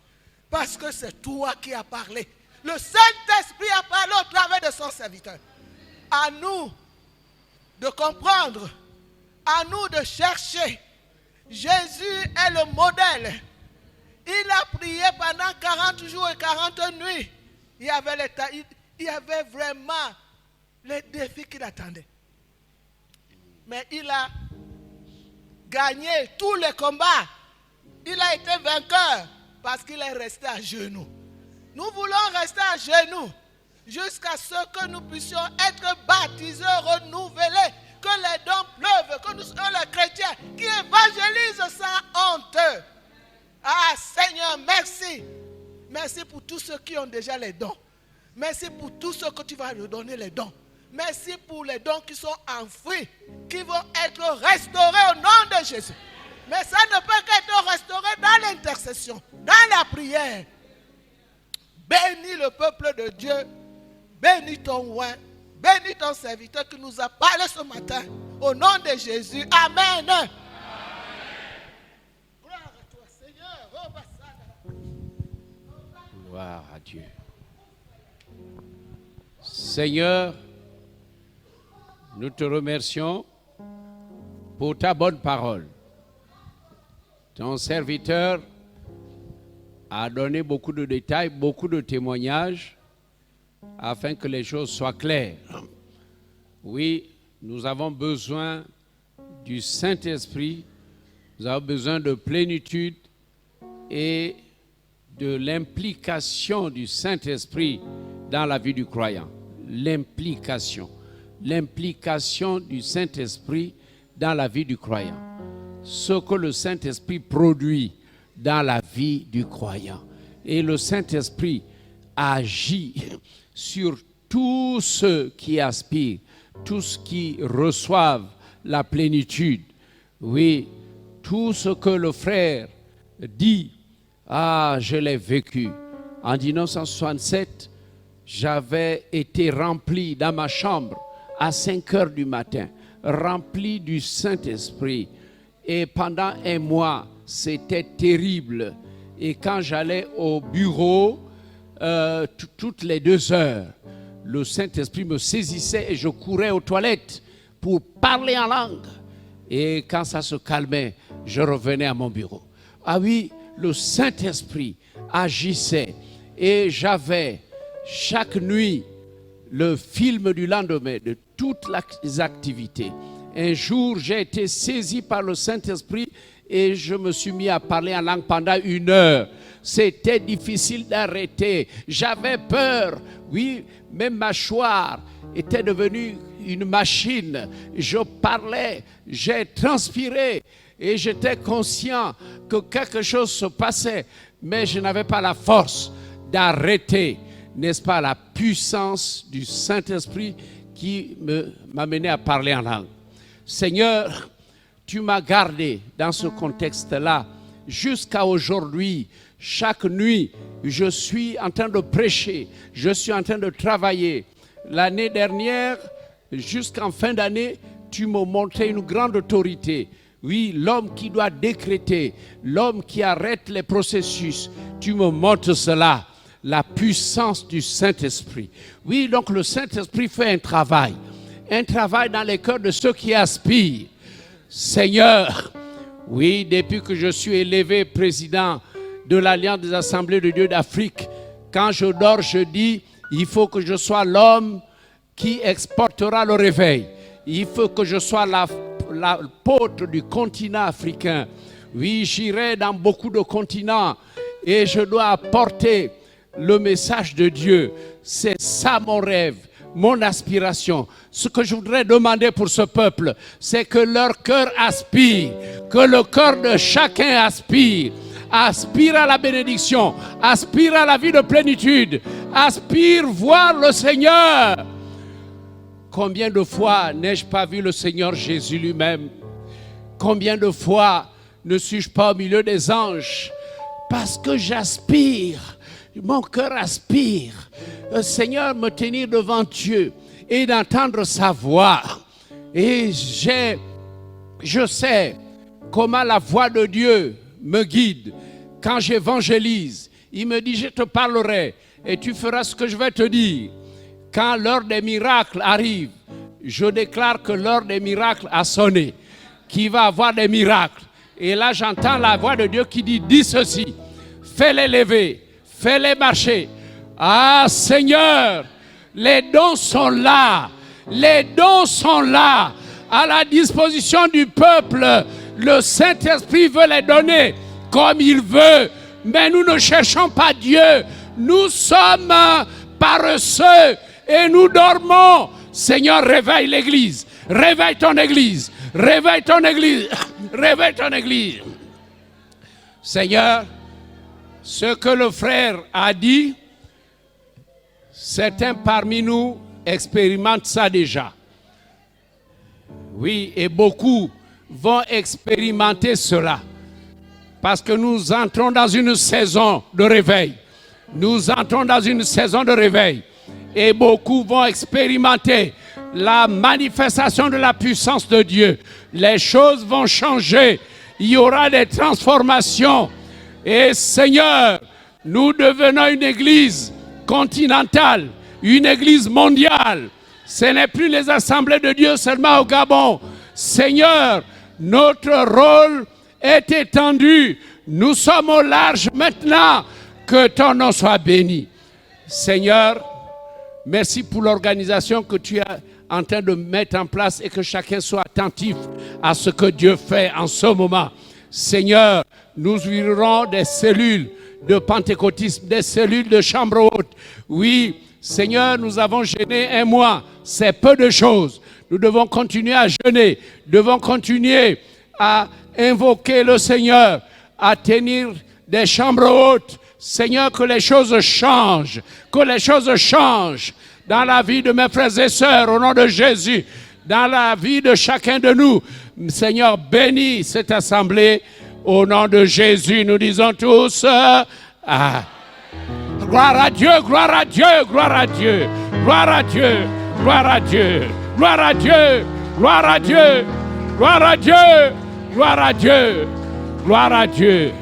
Parce que c'est toi qui as parlé. Le Saint-Esprit a parlé au travers de son serviteur. À nous de comprendre. À nous de chercher. Jésus est le modèle. Il a prié pendant 40 jours et 40 nuits. Il y avait vraiment les défis qui l'attendaient. Mais il a gagné tous les combats. Il a été vainqueur parce qu'il est resté à genoux. Nous voulons rester à genoux jusqu'à ce que nous puissions être baptisés, renouvelés, que les dons pleuvent, que nous soyons les chrétiens qui évangélisent sans honte. Ah Seigneur, merci. Merci pour tous ceux qui ont déjà les dons. Merci pour tous ceux que tu vas leur donner les dons. Merci pour les dons qui sont enfouis, qui vont être restaurés au nom de Jésus. Mais ça ne peut qu'être restauré dans l'intercession, dans la prière. Bénis le peuple de Dieu. Bénis ton roi. Bénis ton serviteur qui nous a parlé ce matin. Au nom de Jésus. Amen. Gloire à toi, Seigneur. Gloire à Dieu. Seigneur, nous te remercions pour ta bonne parole. Ton serviteur a donné beaucoup de détails, beaucoup de témoignages, afin que les choses soient claires. Oui, nous avons besoin du Saint-Esprit, nous avons besoin de plénitude et de l'implication du Saint-Esprit dans la vie du croyant. L'implication du Saint-Esprit dans la vie du croyant. Ce que le Saint-Esprit produit dans la vie du croyant. Et le Saint-Esprit agit sur tous ceux qui aspirent, tous qui reçoivent la plénitude. Oui, tout ce que le frère dit, je l'ai vécu. En 1967, j'avais été rempli dans ma chambre à 5 heures du matin, rempli du Saint-Esprit. Et pendant un mois, c'était terrible. Et quand j'allais au bureau, toutes les 2 heures, le Saint-Esprit me saisissait et je courais aux toilettes pour parler en langue. Et quand ça se calmait, je revenais à mon bureau. Ah oui, le Saint-Esprit agissait. Et j'avais chaque nuit le film du lendemain de toutes les activités. Un jour, j'ai été saisi par le Saint-Esprit et je me suis mis à parler en langue pendant 1 heure. C'était difficile d'arrêter. J'avais peur. Oui, mes mâchoires étaient devenues une machine. Je parlais, j'ai transpiré et j'étais conscient que quelque chose se passait, mais je n'avais pas la force d'arrêter, n'est-ce pas, la puissance du Saint-Esprit qui m'amenait à parler en langue. Seigneur, tu m'as gardé dans ce contexte-là jusqu'à aujourd'hui. Chaque nuit, je suis en train de prêcher, je suis en train de travailler. L'année dernière, jusqu'en fin d'année, tu m'as montré une grande autorité. Oui, l'homme qui doit décréter, l'homme qui arrête les processus. Tu me montres cela, la puissance du Saint-Esprit. Oui, donc le Saint-Esprit fait un travail dans les cœurs de ceux qui aspirent. Seigneur, oui, depuis que je suis élevé président de l'Alliance des Assemblées de Dieu d'Afrique, quand je dors, je dis, il faut que je sois l'homme qui exportera le réveil. Il faut que je sois l'apôtre du continent africain. Oui, j'irai dans beaucoup de continents et je dois apporter le message de Dieu. C'est ça mon rêve, mon aspiration. Ce que je voudrais demander pour ce peuple, c'est que leur cœur aspire, que le cœur de chacun aspire à la bénédiction, aspire à la vie de plénitude, aspire voir le Seigneur. Combien de fois n'ai-je pas vu le Seigneur Jésus lui-même? Combien de fois ne suis-je pas au milieu des anges? Parce que j'aspire, mon cœur aspire, Seigneur, me tenir devant Dieu et d'entendre sa voix. Et je sais comment la voix de Dieu me guide. Quand j'évangélise, il me dit, je te parlerai et tu feras ce que je vais te dire. Quand l'heure des miracles arrive, je déclare que l'heure des miracles a sonné, qu'il va avoir des miracles. Et là, j'entends la voix de Dieu qui dit, dis ceci, fais-les lever, fais-les marcher. Ah Seigneur, les dons sont là, les dons sont là, à la disposition du peuple. Le Saint-Esprit veut les donner comme il veut, mais nous ne cherchons pas Dieu, nous sommes paresseux et nous dormons. Seigneur, réveille l'église, réveille ton église, réveille ton église, réveille ton église. Seigneur, ce que le frère a dit, certains parmi nous expérimentent ça déjà. Oui, et beaucoup vont expérimenter cela. Parce que nous entrons dans une saison de réveil. Nous entrons dans une saison de réveil. Et beaucoup vont expérimenter la manifestation de la puissance de Dieu. Les choses vont changer. Il y aura des transformations. Et Seigneur, nous devenons une église continentale, une église mondiale. Ce n'est plus les assemblées de Dieu seulement au Gabon. Seigneur, notre rôle est étendu. Nous sommes au large maintenant. Que ton nom soit béni. Seigneur, merci pour l'organisation que tu es en train de mettre en place et que chacun soit attentif à ce que Dieu fait en ce moment. Seigneur, nous ouvrirons des cellules de pentecôtisme, des cellules de chambre haute. Oui, Seigneur, nous avons jeûné un mois. C'est peu de choses. Nous devons continuer à jeûner. Nous devons continuer à invoquer le Seigneur, à tenir des chambres hautes. Seigneur, que les choses changent. Que les choses changent dans la vie de mes frères et sœurs, au nom de Jésus. Dans la vie de chacun de nous. Seigneur, bénis cette assemblée. Au nom de Jésus, nous disons tous, gloire à Dieu, gloire à Dieu, gloire à Dieu, gloire à Dieu, gloire à Dieu, gloire à Dieu, gloire à Dieu, gloire à Dieu, gloire à Dieu, gloire à Dieu.